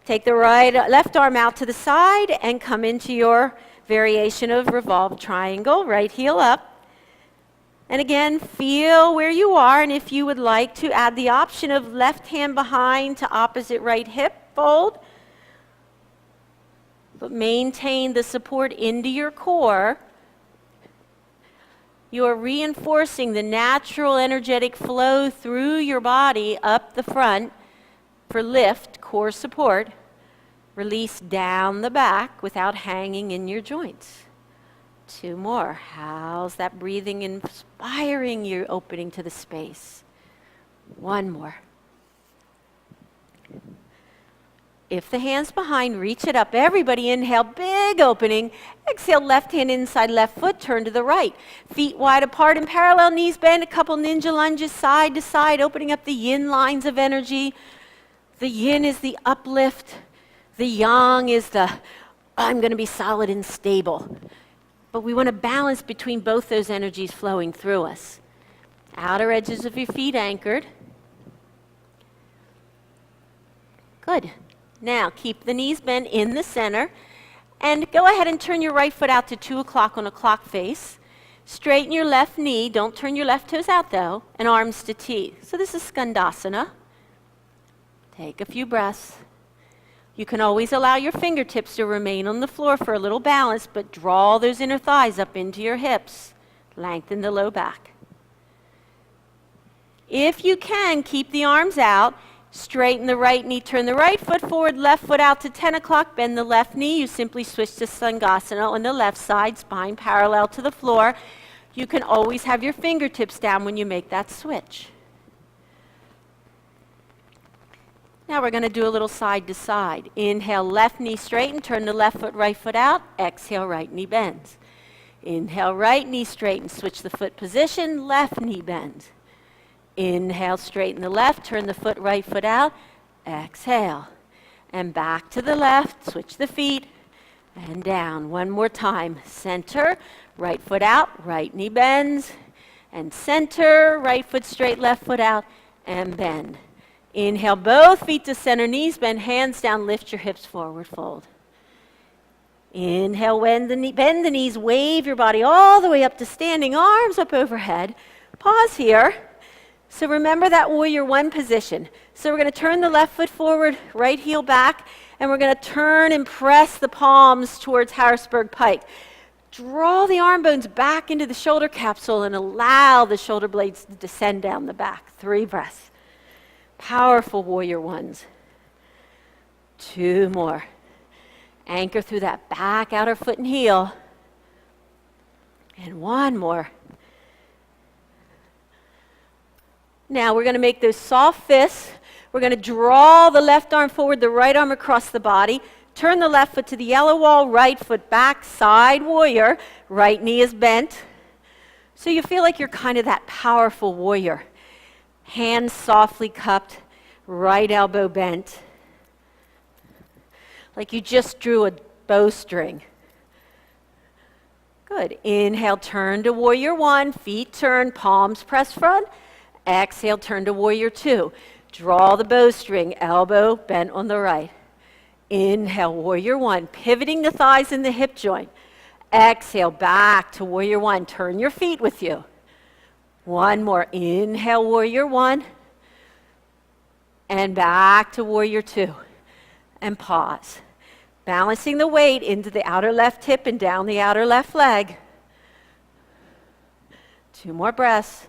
Take the left arm out to the side and come into your variation of revolved triangle, right heel up. And again, feel where you are, and if you would like to add the option of left hand behind to opposite right hip, fold. But maintain the support into your core. You are reinforcing the natural energetic flow through your body up the front for lift, core support. Release down the back without hanging in your joints. 2 more. How's that breathing inspiring you, opening to the space? 1 more. If the hand's behind, reach it up. Everybody inhale, big opening. Exhale, left hand inside left foot, turn to the right. Feet wide apart and parallel, knees bend, a couple ninja lunges side to side, opening up the yin lines of energy. The yin is the uplift. The yang is the, I'm going to be solid and stable. But we want to balance between both those energies flowing through us. Outer edges of your feet anchored. Good. Now, keep the knees bent in the center. And go ahead and turn your right foot out to 2 o'clock on a clock face. Straighten your left knee. Don't turn your left toes out, though. And arms to T. So this is Skandasana. Take a few breaths. You can always allow your fingertips to remain on the floor for a little balance, but draw those inner thighs up into your hips. Lengthen the low back. If you can, keep the arms out. Straighten the right knee, turn the right foot forward, left foot out to 10 o'clock, bend the left knee. You simply switch to Sangasana on the left side, spine parallel to the floor. You can always have your fingertips down when you make that switch. Now we're going to do a little side to side. Inhale, left knee straighten, turn the left foot, right foot out. Exhale, right knee bends. Inhale, right knee straighten, switch the foot position, left knee bends. Inhale, straighten the left, turn the foot, right foot out. Exhale. And back to the left, switch the feet, and down. 1 more time. Center, right foot out, right knee bends. and center. Right foot straight, left foot out, and bend. Inhale, both feet to center, knees bend, hands down, lift your hips forward, fold. Inhale, bend the knees, wave your body all the way up to standing, arms up overhead. Pause here. So remember that warrior one position. So we're going to turn the left foot forward, right heel back, and we're going to turn and press the palms towards Harrisburg Pike. Draw the arm bones back into the shoulder capsule and allow the shoulder blades to descend down the back. 3 breaths. Powerful warrior ones. 2 more. Anchor through that back outer foot and heel. And 1 more. Now we're going to make those soft fists. We're going to draw the left arm forward, the right arm across the body. Turn the left foot to the yellow wall, right foot back, side warrior. Right knee is bent. So you feel like you're kind of that powerful warrior. Hands softly cupped, right elbow bent. Like you just drew a bowstring. Good. Inhale, turn to warrior one, feet turn, palms press front. Exhale, turn to warrior two. Draw the bowstring, elbow bent on the right. Inhale, warrior one, pivoting the thighs in the hip joint. Exhale, back to warrior one. Turn your feet with you. 1 more. Inhale, warrior one. And back to warrior two. And pause. Balancing the weight into the outer left hip and down the outer left leg. 2 more breaths.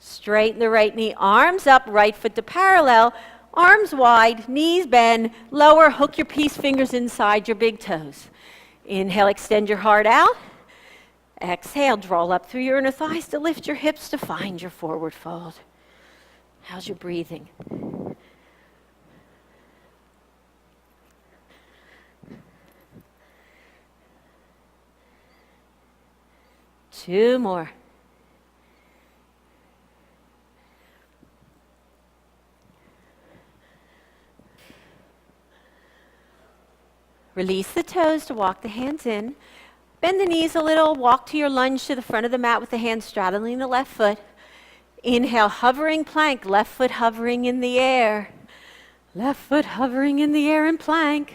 Straighten the right knee, arms up, right foot to parallel, arms wide, knees bend, lower, hook your peace fingers inside your big toes. Inhale, extend your heart out. Exhale, draw up through your inner thighs to lift your hips to find your forward fold. How's your breathing? Two more. Release the toes to walk the hands in. Bend the knees a little, walk to your lunge to the front of the mat with the hands straddling the left foot. Inhale, hovering plank, left foot hovering in the air. Left foot hovering in the air in plank.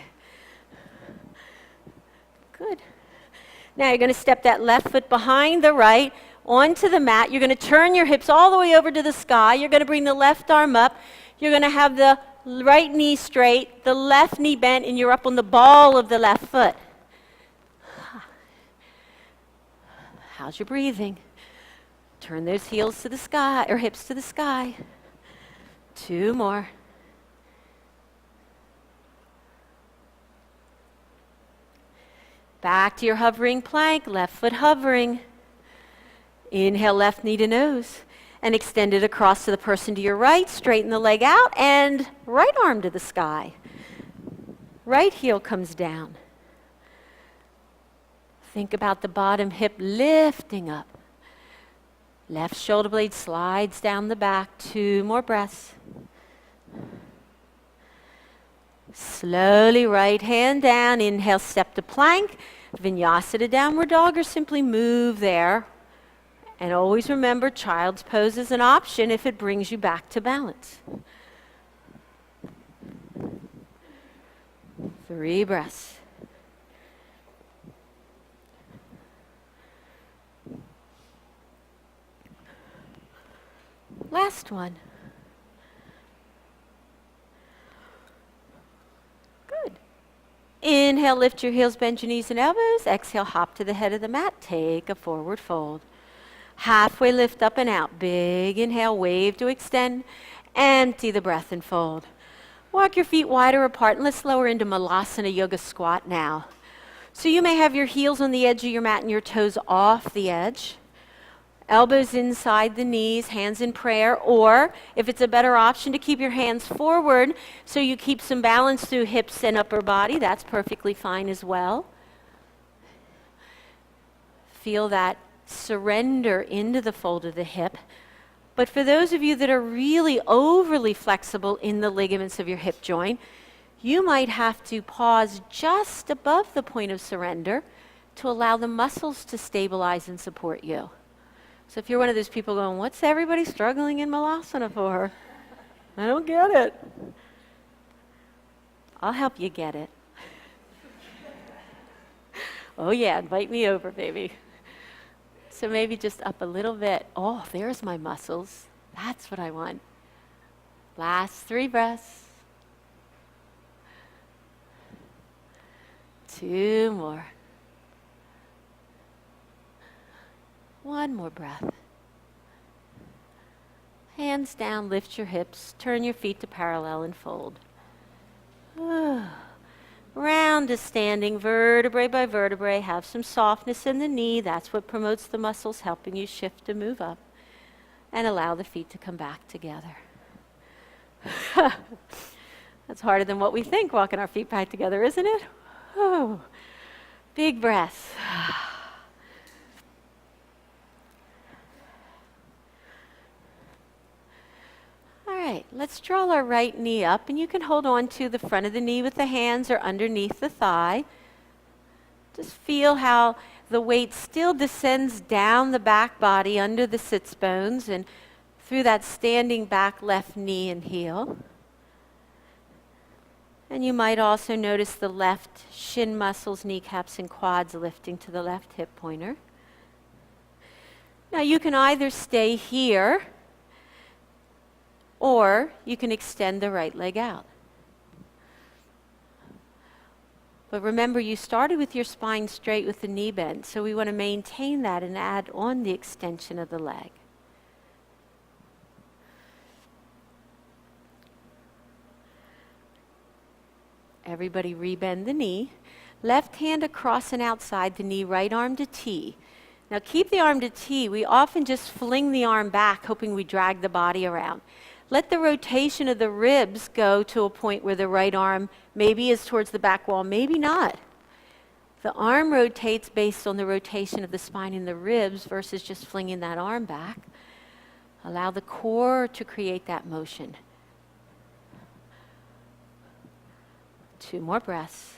Good. Now you're going to step that left foot behind the right onto the mat. You're going to turn your hips all the way over to the sky. You're going to bring the left arm up. You're going to have the right knee straight, the left knee bent, and you're up on the ball of the left foot. How's your breathing? Turn those heels to the sky, or hips to the sky. 2 more. Back to your hovering plank, left foot hovering. Inhale, left knee to nose. And extend it across to the person to your right. Straighten the leg out and right arm to the sky. Right heel comes down. Think about the bottom hip lifting up. Left shoulder blade slides down the back. 2 more breaths. Slowly right hand down. Inhale, step to plank. Vinyasa to downward dog, or simply move there. And always remember, child's pose is an option if it brings you back to balance. 3 breaths. Last one. Good. Inhale, lift your heels, bend your knees and elbows. Exhale, hop to the head of the mat. Take a forward fold. Halfway lift up and out. Big inhale, wave to extend. Empty the breath and fold. Walk your feet wider apart and let's lower into Malasana Yoga Squat now. So you may have your heels on the edge of your mat and your toes off the edge. Elbows inside the knees, hands in prayer, or if it's a better option to keep your hands forward so you keep some balance through hips and upper body, that's perfectly fine as well. Feel that surrender into the fold of the hip. But for those of you that are really overly flexible in the ligaments of your hip joint, you might have to pause just above the point of surrender, to allow the muscles to stabilize and support you. So if you're one of those people going, what's everybody struggling in Malasana for? I don't get it. I'll help you get it. Oh yeah, invite me over, baby. So maybe just up a little bit. Oh, there's my muscles. That's what I want. Last 3 breaths. 2 more. 1 more breath. Hands down, lift your hips, turn your feet to parallel and fold. Round to standing, vertebrae by vertebrae. Have some softness in the knee. That's what promotes the muscles, helping you shift and move up. And allow the feet to come back together. That's harder than what we think, walking our feet back together, isn't it? Oh, big breaths. All right, let's draw our right knee up, and you can hold on to the front of the knee with the hands or underneath the thigh. Just feel how the weight still descends down the back body under the sits bones and through that standing back left knee and heel. And you might also notice the left shin muscles, kneecaps, and quads lifting to the left hip pointer. Now you can either stay here or you can extend the right leg out. But remember, you started with your spine straight with the knee bend, so we want to maintain that and add on the extension of the leg. Everybody rebend the knee. Left hand across and outside the knee, right arm to T. Now keep the arm to T. We often just fling the arm back, hoping we drag the body around. Let the rotation of the ribs go to a point where the right arm maybe is towards the back wall, maybe not. The arm rotates based on the rotation of the spine and the ribs versus just flinging that arm back. Allow the core to create that motion. 2 more breaths.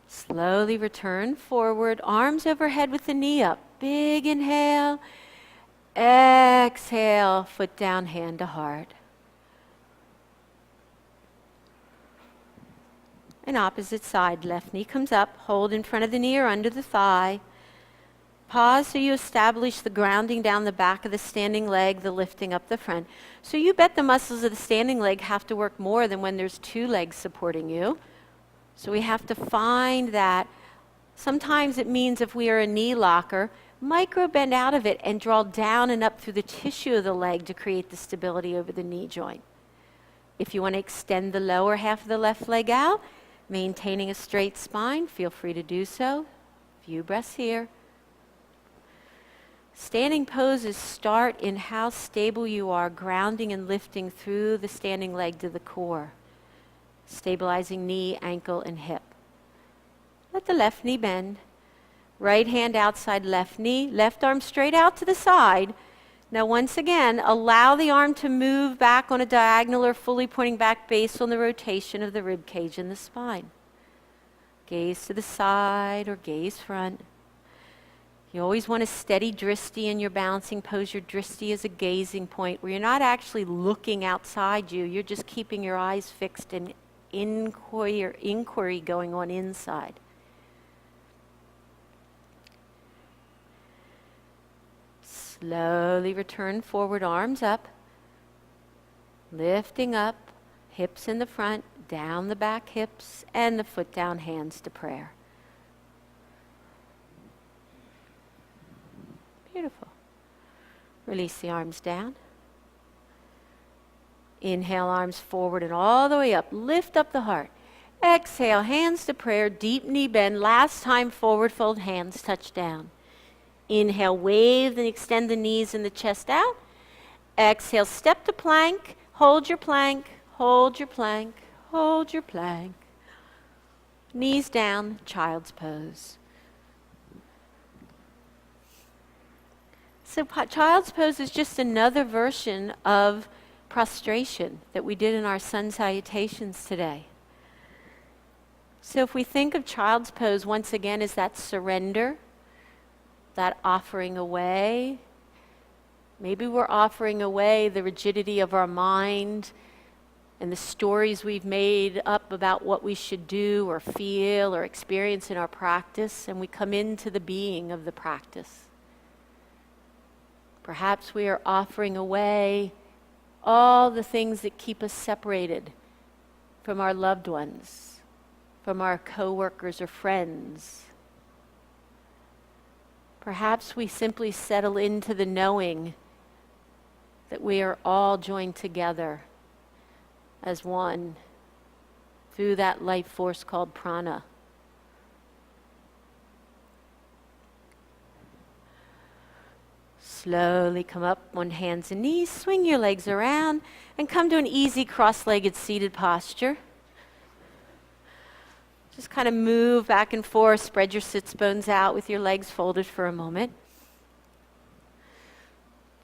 Slowly return forward, arms overhead with the knee up. Big inhale. Exhale, foot down, hand to heart. And opposite side, left knee comes up, hold in front of the knee or under the thigh. Pause so you establish the grounding down the back of the standing leg, the lifting up the front. So you bet the muscles of the standing leg have to work more than when there's 2 legs supporting you. So we have to find that. Sometimes it means if we are a knee locker, micro bend out of it and draw down and up through the tissue of the leg to create the stability over the knee joint. If you want to extend the lower half of the left leg out, maintaining a straight spine, feel free to do so. Few breaths here. Standing poses start in how stable you are, grounding and lifting through the standing leg to the core, stabilizing knee, ankle, and hip. Let the left knee bend. Right hand outside left knee, left arm straight out to the side. Now once again, allow the arm to move back on a diagonal or fully pointing back based on the rotation of the rib cage and the spine. Gaze to the side or gaze front. You always want a steady dristi in your balancing pose. Your dristi is a gazing point where you're not actually looking outside you. You're just keeping your eyes fixed and inquiry going on inside. Slowly return forward, arms up. Lifting up, hips in the front, down the back hips, and the foot down, hands to prayer. Beautiful. Release the arms down. Inhale, arms forward and all the way up. Lift up the heart. Exhale, hands to prayer, deep knee bend. Last time, forward fold, hands touch down. Inhale, wave and extend the knees and the chest out. Exhale, step to plank. Hold your plank, hold your plank, hold your plank. Knees down, child's pose. So child's pose is just another version of prostration that we did in our sun salutations today. So if we think of child's pose once again as that surrender, that offering away, maybe we're offering away the rigidity of our mind and the stories we've made up about what we should do or feel or experience in our practice, and we come into the being of the practice. Perhaps we are offering away all the things that keep us separated from our loved ones, from our coworkers or friends. Perhaps we simply settle into the knowing that we are all joined together as one through that life force called prana. Slowly come up on hands and knees, swing your legs around, and come to an easy cross-legged seated posture. Just kind of move back and forth, spread your sits bones out with your legs folded for a moment.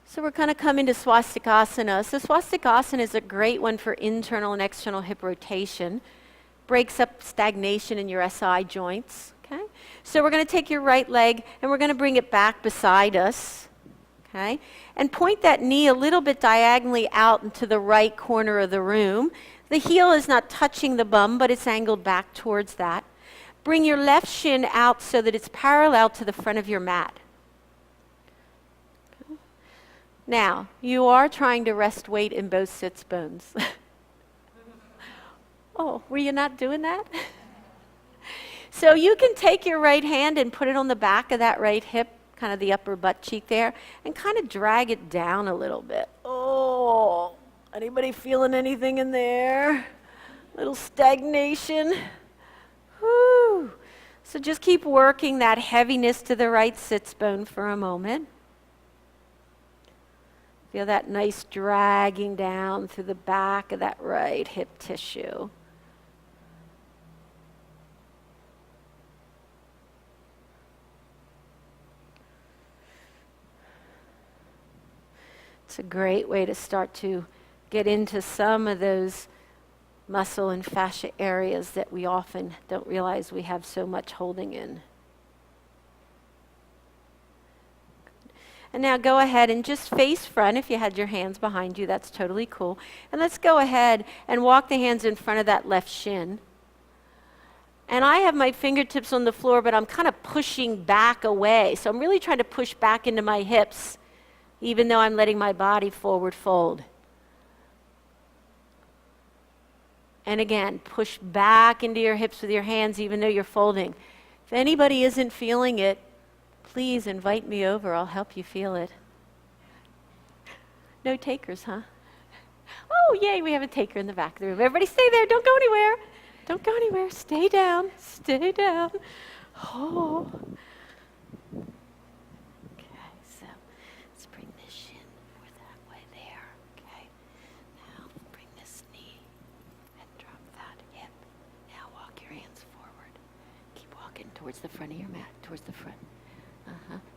So we're going to come into swastikasana. So swastikasana is a great one for internal and external hip rotation. Breaks up stagnation in your SI joints. Okay? So we're going to take your right leg and we're going to bring it back beside us. Okay? And point that knee a little bit diagonally out into the right corner of the room. The heel is not touching the bum, but it's angled back towards that. Bring your left shin out so that it's parallel to the front of your mat. Okay. Now, you are trying to rest weight in both sits bones. Oh, were you not doing that? So you can take your right hand and put it on the back of that right hip, kind of the upper butt cheek there, and kind of drag it down a little bit. Oh, anybody feeling anything in there? Little stagnation? Whew. So just keep working that heaviness to the right sits bone for a moment. Feel that nice dragging down through the back of that right hip tissue. It's a great way to start to get into some of those muscle and fascia areas that we often don't realize we have so much holding in. And now go ahead and just face front. If you had your hands behind you, that's totally cool. And let's go ahead and walk the hands in front of that left shin. And I have my fingertips on the floor, but I'm kind of pushing back away. So I'm really trying to push back into my hips, even though I'm letting my body forward fold. And again, push back into your hips with your hands, even though you're folding. If anybody isn't feeling it, please invite me over. I'll help you feel it. No takers, huh? Oh, yay, we have a taker in the back of the room. Everybody stay there. Don't go anywhere. Don't go anywhere. Stay down. Stay down. Oh. Towards the front of your mat, towards the front.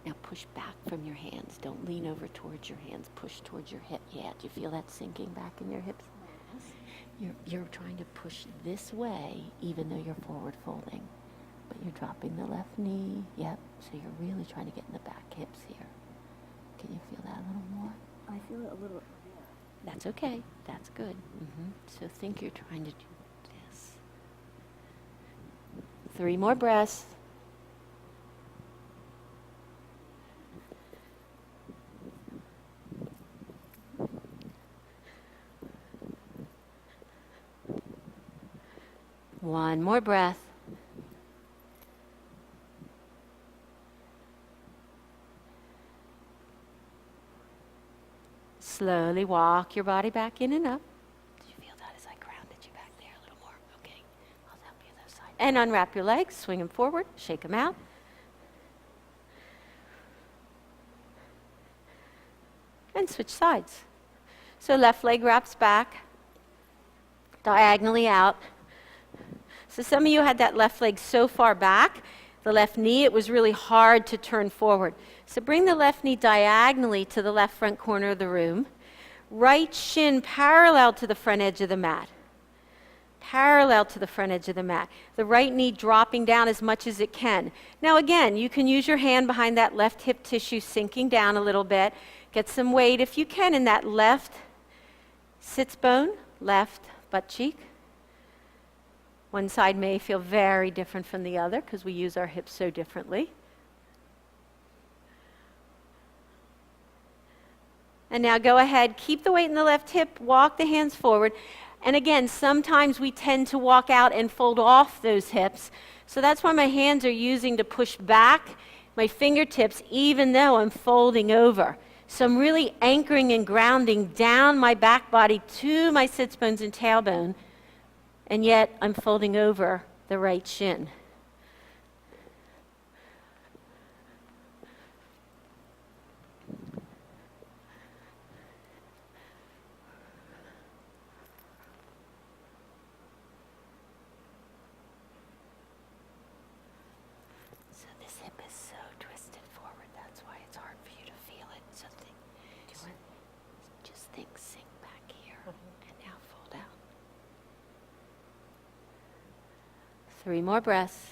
Now push back from your hands. Don't lean over towards your hands. Push towards your hip. Yeah, do you feel that sinking back in your hips? You're trying to push this way, even though you're forward folding. But you're dropping the left knee. Yep, so you're really trying to get in the back hips here. Can you feel that a little more? I feel it a little. That's okay. That's good. So think you're trying to do this. 3 more breaths. One more breath. Slowly walk your body back in and up. Did you feel that as I grounded you back there a little more? Okay, I'll help you those sides. And unwrap your legs, swing them forward, shake them out. And switch sides. So left leg wraps back, diagonally out. So some of you had that left leg so far back, the left knee, it was really hard to turn forward. So bring the left knee diagonally to the left front corner of the room. Right shin parallel to the front edge of the mat. Parallel to the front edge of the mat. The right knee dropping down as much as it can. Now again, you can use your hand behind that left hip tissue, sinking down a little bit. Get some weight if you can in that left sits bone, left butt cheek. One side may feel very different from the other because we use our hips so differently. And now go ahead, keep the weight in the left hip, walk the hands forward. And again, sometimes we tend to walk out and fold off those hips. So that's why my hands are using to push back my fingertips even though I'm folding over. So I'm really anchoring and grounding down my back body to my sits bones and tailbone, and yet I'm folding over the right shin. So this hip is so twisted forward, that's why it's hard for you to feel it. So just think, sink back here, and now fold out. 3 more breaths.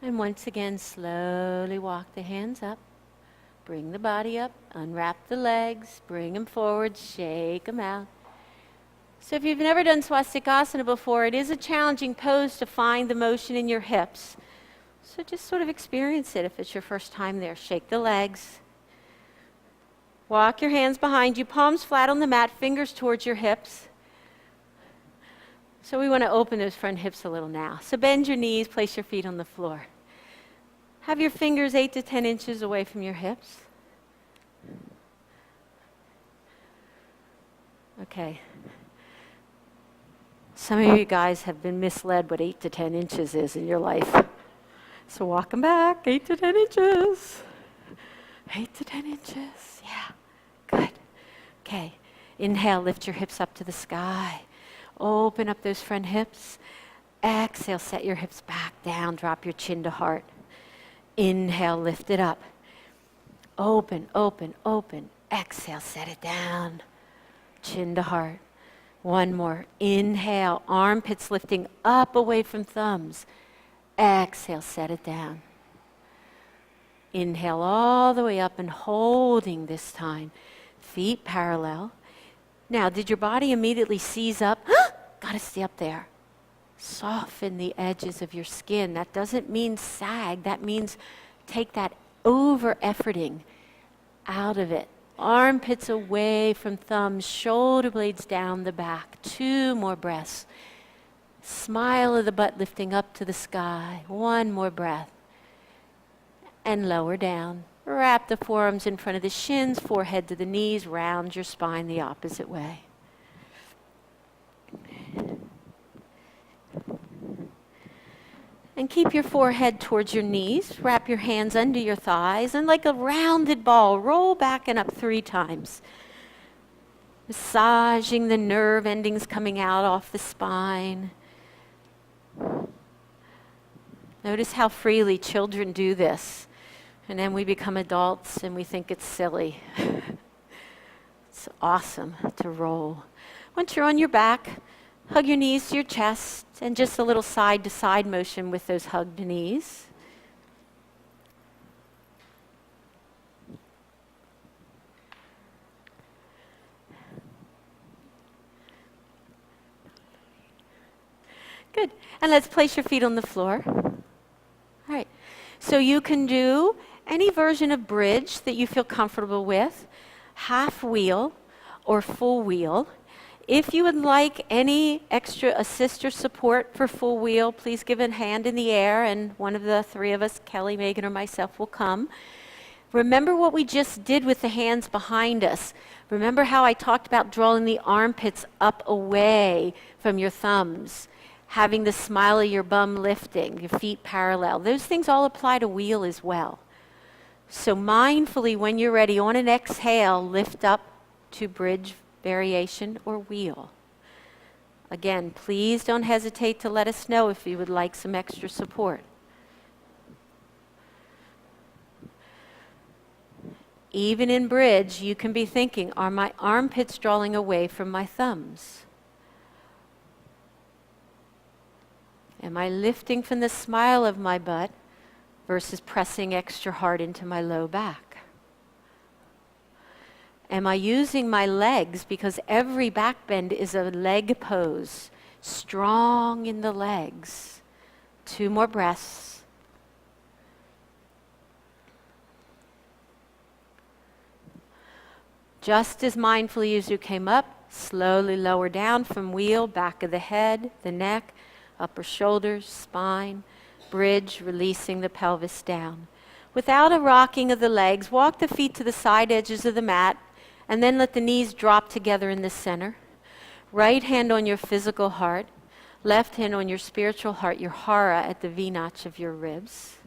And once again, slowly walk the hands up. Bring the body up, unwrap the legs, bring them forward, shake them out. So if you've never done swastikasana before, it is a challenging pose to find the motion in your hips. So just sort of experience it if it's your first time there. Shake the legs. Walk your hands behind you, palms flat on the mat, fingers towards your hips. So we want to open those front hips a little now. So bend your knees, place your feet on the floor. Have your fingers 8 to 10 inches away from your hips. Okay. Some of you guys have been misled what 8 to 10 inches is in your life. So walk them back, 8 to 10 inches. 8 to 10 inches, yeah, good. Okay, inhale, lift your hips up to the sky. Open up those front hips. Exhale, set your hips back down, drop your chin to heart. Inhale, lift it up. Open, open, open. Exhale, set it down. Chin to heart. One more. Inhale, armpits lifting up away from thumbs. Exhale, set it down. Inhale all the way up and holding this time. Feet parallel. Now, did your body immediately seize up? Gotta stay up there. Soften the edges of your skin. That doesn't mean sag. That means take that over-efforting out of it. Armpits away from thumbs, shoulder blades down the back. 2 more breaths. Smile of the butt lifting up to the sky. 1 more breath. And lower down. Wrap the forearms in front of the shins, forehead to the knees, round your spine the opposite way. And keep your forehead towards your knees. Wrap your hands under your thighs, and like a rounded ball, roll back and up 3 times. Massaging the nerve endings coming out off the spine. Notice how freely children do this. And then we become adults and we think it's silly. It's awesome to roll. Once you're on your back, hug your knees to your chest and just a little side to side motion with those hugged knees. Good. And let's place your feet on the floor. All right. So you can do any version of bridge that you feel comfortable with, half wheel or full wheel. If you would like any extra assist or support for full wheel, please give a hand in the air and one of the 3 of us, Kelly, Megan, or myself, will come. Remember what we just did with the hands behind us. Remember how I talked about drawing the armpits up away from your thumbs, having the smile of your bum lifting, your feet parallel. Those things all apply to wheel as well. So mindfully, when you're ready, on an exhale, lift up to bridge variation or wheel. Again, please don't hesitate to let us know if you would like some extra support. Even in bridge, you can be thinking, are my armpits drawing away from my thumbs? Am I lifting from the smile of my butt versus pressing extra hard into my low back? Am I using my legs, because every back bend is a leg pose, strong in the legs? 2 more breaths. Just as mindfully as you came up, slowly lower down from wheel, back of the head, the neck, upper shoulders, spine, bridge, releasing the pelvis down. Without a rocking of the legs, walk the feet to the side edges of the mat, and then let the knees drop together in the center. Right hand on your physical heart, left hand on your spiritual heart, your hara at the V-notch of your ribs.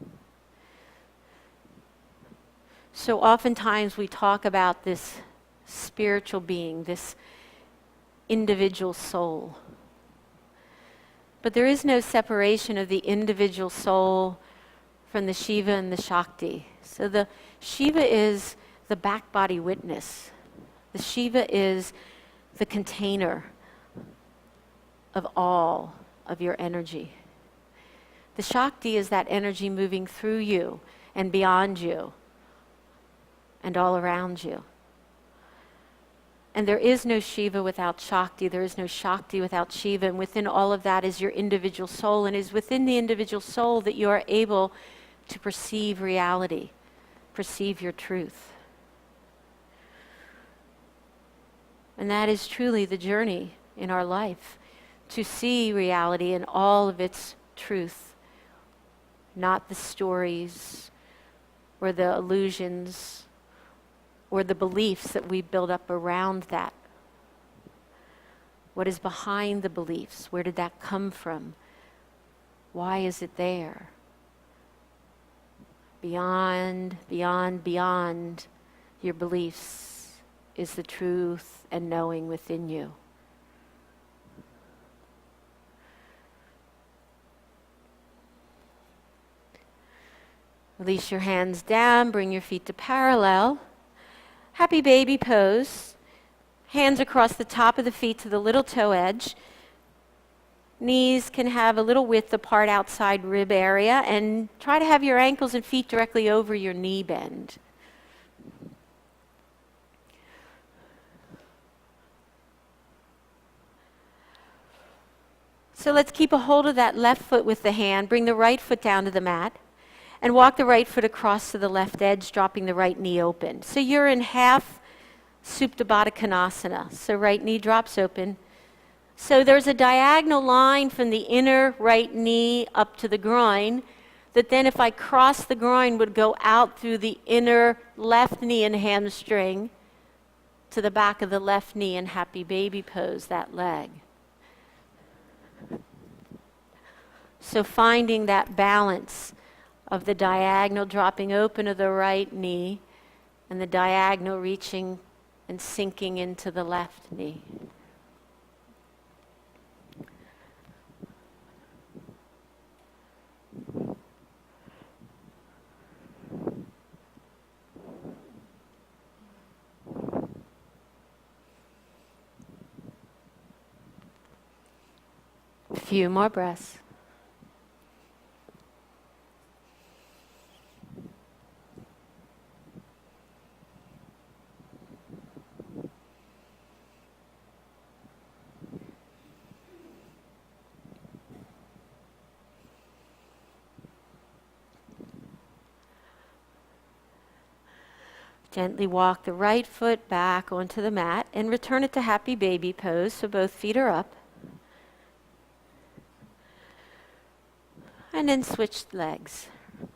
So oftentimes we talk about this spiritual being, this individual soul. But there is no separation of the individual soul from the Shiva and the Shakti. So the Shiva is the back body witness. The Shiva is the container of all of your energy. The Shakti is that energy moving through you and beyond you and all around you. And there is no Shiva without Shakti. There is no Shakti without Shiva. And within all of that is your individual soul. And it is within the individual soul that you are able to perceive reality, perceive your truth. And that is truly the journey in our life, to see reality in all of its truth, not the stories or the illusions or the beliefs that we build up around that. What is behind the beliefs? Where did that come from? Why is it there? Beyond, beyond, beyond your beliefs is the truth and knowing within you. Release your hands down, bring your feet to parallel. Happy baby pose. Hands across the top of the feet to the little toe edge. Knees can have a little width apart outside rib area, and try to have your ankles and feet directly over your knee bend. So let's keep a hold of that left foot with the hand. Bring the right foot down to the mat. And walk the right foot across to the left edge, dropping the right knee open. So you're in half Supta Baddha Konasana. So right knee drops open. So there's a diagonal line from the inner right knee up to the groin, that then if I cross the groin would go out through the inner left knee and hamstring to the back of the left knee in happy baby pose, that leg. So finding that balance of the diagonal dropping open of the right knee and the diagonal reaching and sinking into the left knee. A few more breaths. Gently walk the right foot back onto the mat and return it to happy baby pose, so both feet are up. And then switch legs.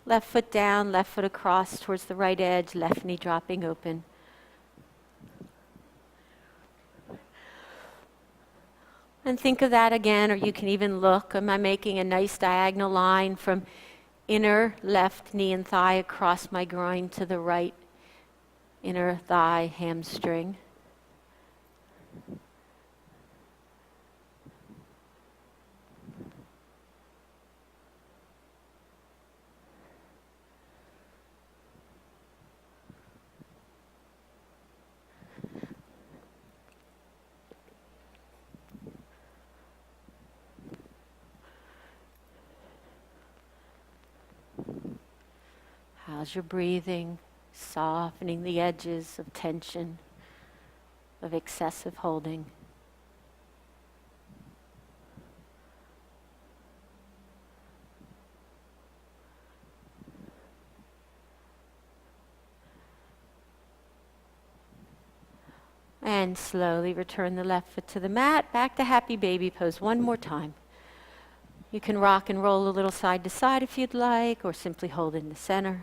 Left foot down, left foot across towards the right edge, left knee dropping open. And think of that again, or you can even look. Am I making a nice diagonal line from inner left knee and thigh across my groin to the right inner thigh, hamstring? As you're breathing, softening the edges of tension, of excessive holding. And slowly return the left foot to the mat, back to happy baby pose one more time. You can rock and roll a little side to side if you'd like, or simply hold in the center.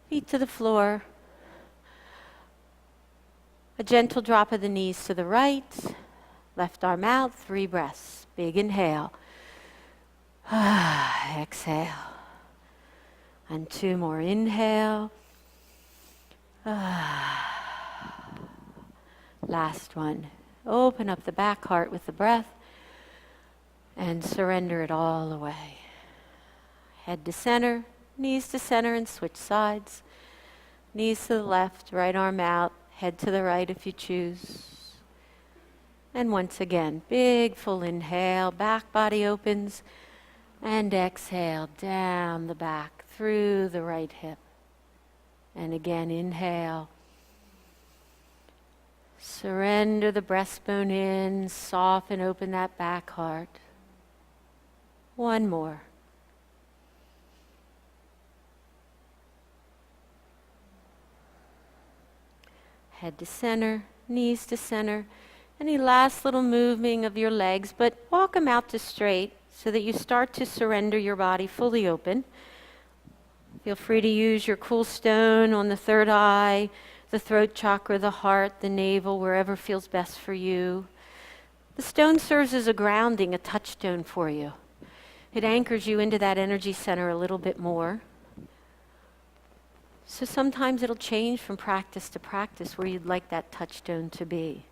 Feet to the floor. A gentle drop of the knees to the right. Left arm out, 3 breaths. Big inhale. Exhale. And 2 more. Inhale. Last one. Open up the back heart with the breath and surrender it all away. Head to center, knees to center, and switch sides. Knees to the left, right arm out, head to the right if you choose. And once again, big full inhale, back body opens, and exhale down the back through the right hip. And again, inhale. Surrender the breastbone in, soften, open that back heart. One more. Head to center, knees to center. Any last little moving of your legs, but walk them out to straight so that you start to surrender your body fully open. Feel free to use your cool stone on the third eye, the throat chakra, the heart, the navel, wherever feels best for you. The stone serves as a grounding, a touchstone for you. It anchors you into that energy center a little bit more. So sometimes it'll change from practice to practice where you'd like that touchstone to be.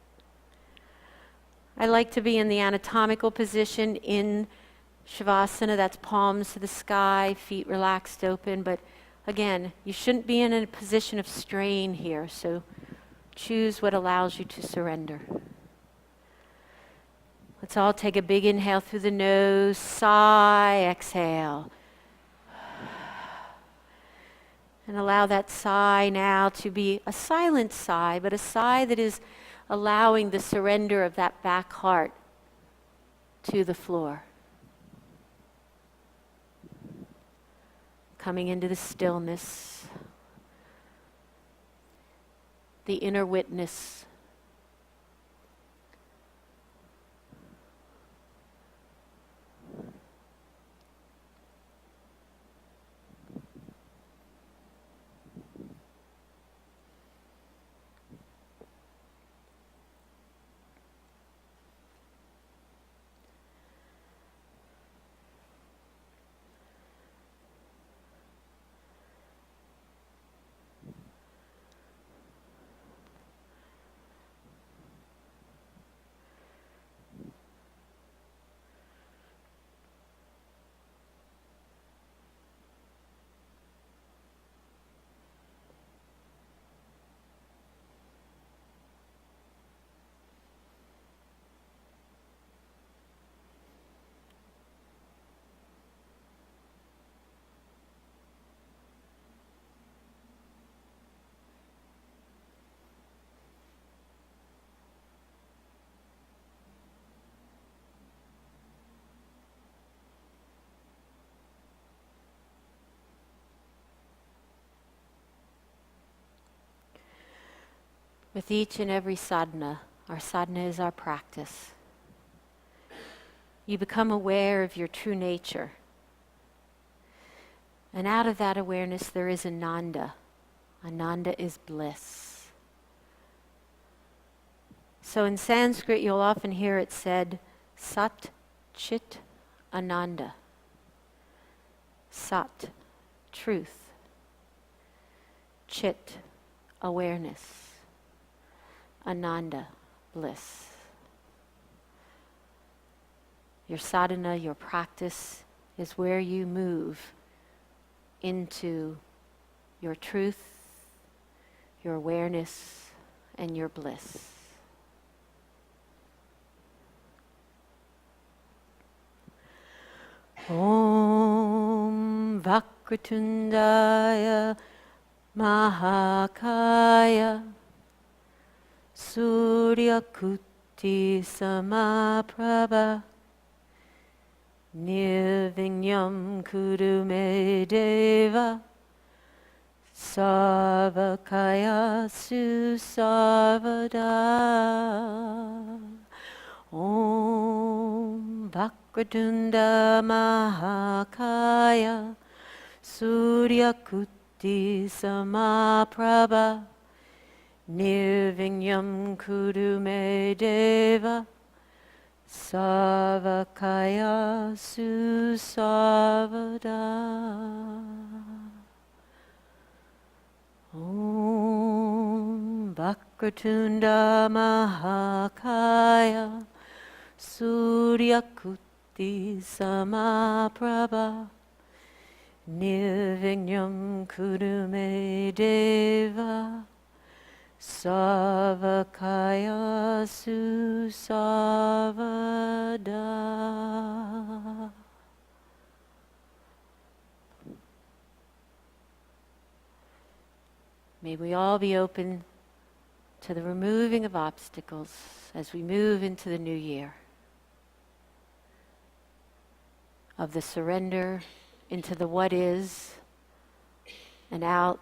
I like to be in the anatomical position in Shavasana, that's palms to the sky, feet relaxed open, but again, you shouldn't be in a position of strain here, so choose what allows you to surrender. Let's all take a big inhale through the nose, sigh, exhale. And allow that sigh now to be a silent sigh, but a sigh that is allowing the surrender of that back heart to the floor. Coming into the stillness, the inner witness. With each and every sadhana, our sadhana is our practice. You become aware of your true nature. And out of that awareness there is Ananda. Ananda is bliss. So in Sanskrit you'll often hear it said, Sat Chit Ananda. Sat, truth. Chit, awareness. Ananda, bliss. Your sadhana, your practice, is where you move into your truth, your awareness, and your bliss. Om Vakratundaya Mahakaya Suryakuti Samaprabha Nirvinyam Kurume Deva Sarvakaya Susarvada. Om Vakratunda Mahakaya Suryakuti Samaprabha Nirvinyam Kurume Deva Sarvakaya Susarvada. Om Vakratunda Mahakaya Suryakuti Samaprabha Nirvinyam Kurume Deva Sarvakaya Susarvada. May we all be open to the removing of obstacles as we move into the new year, of the surrender into the what is and out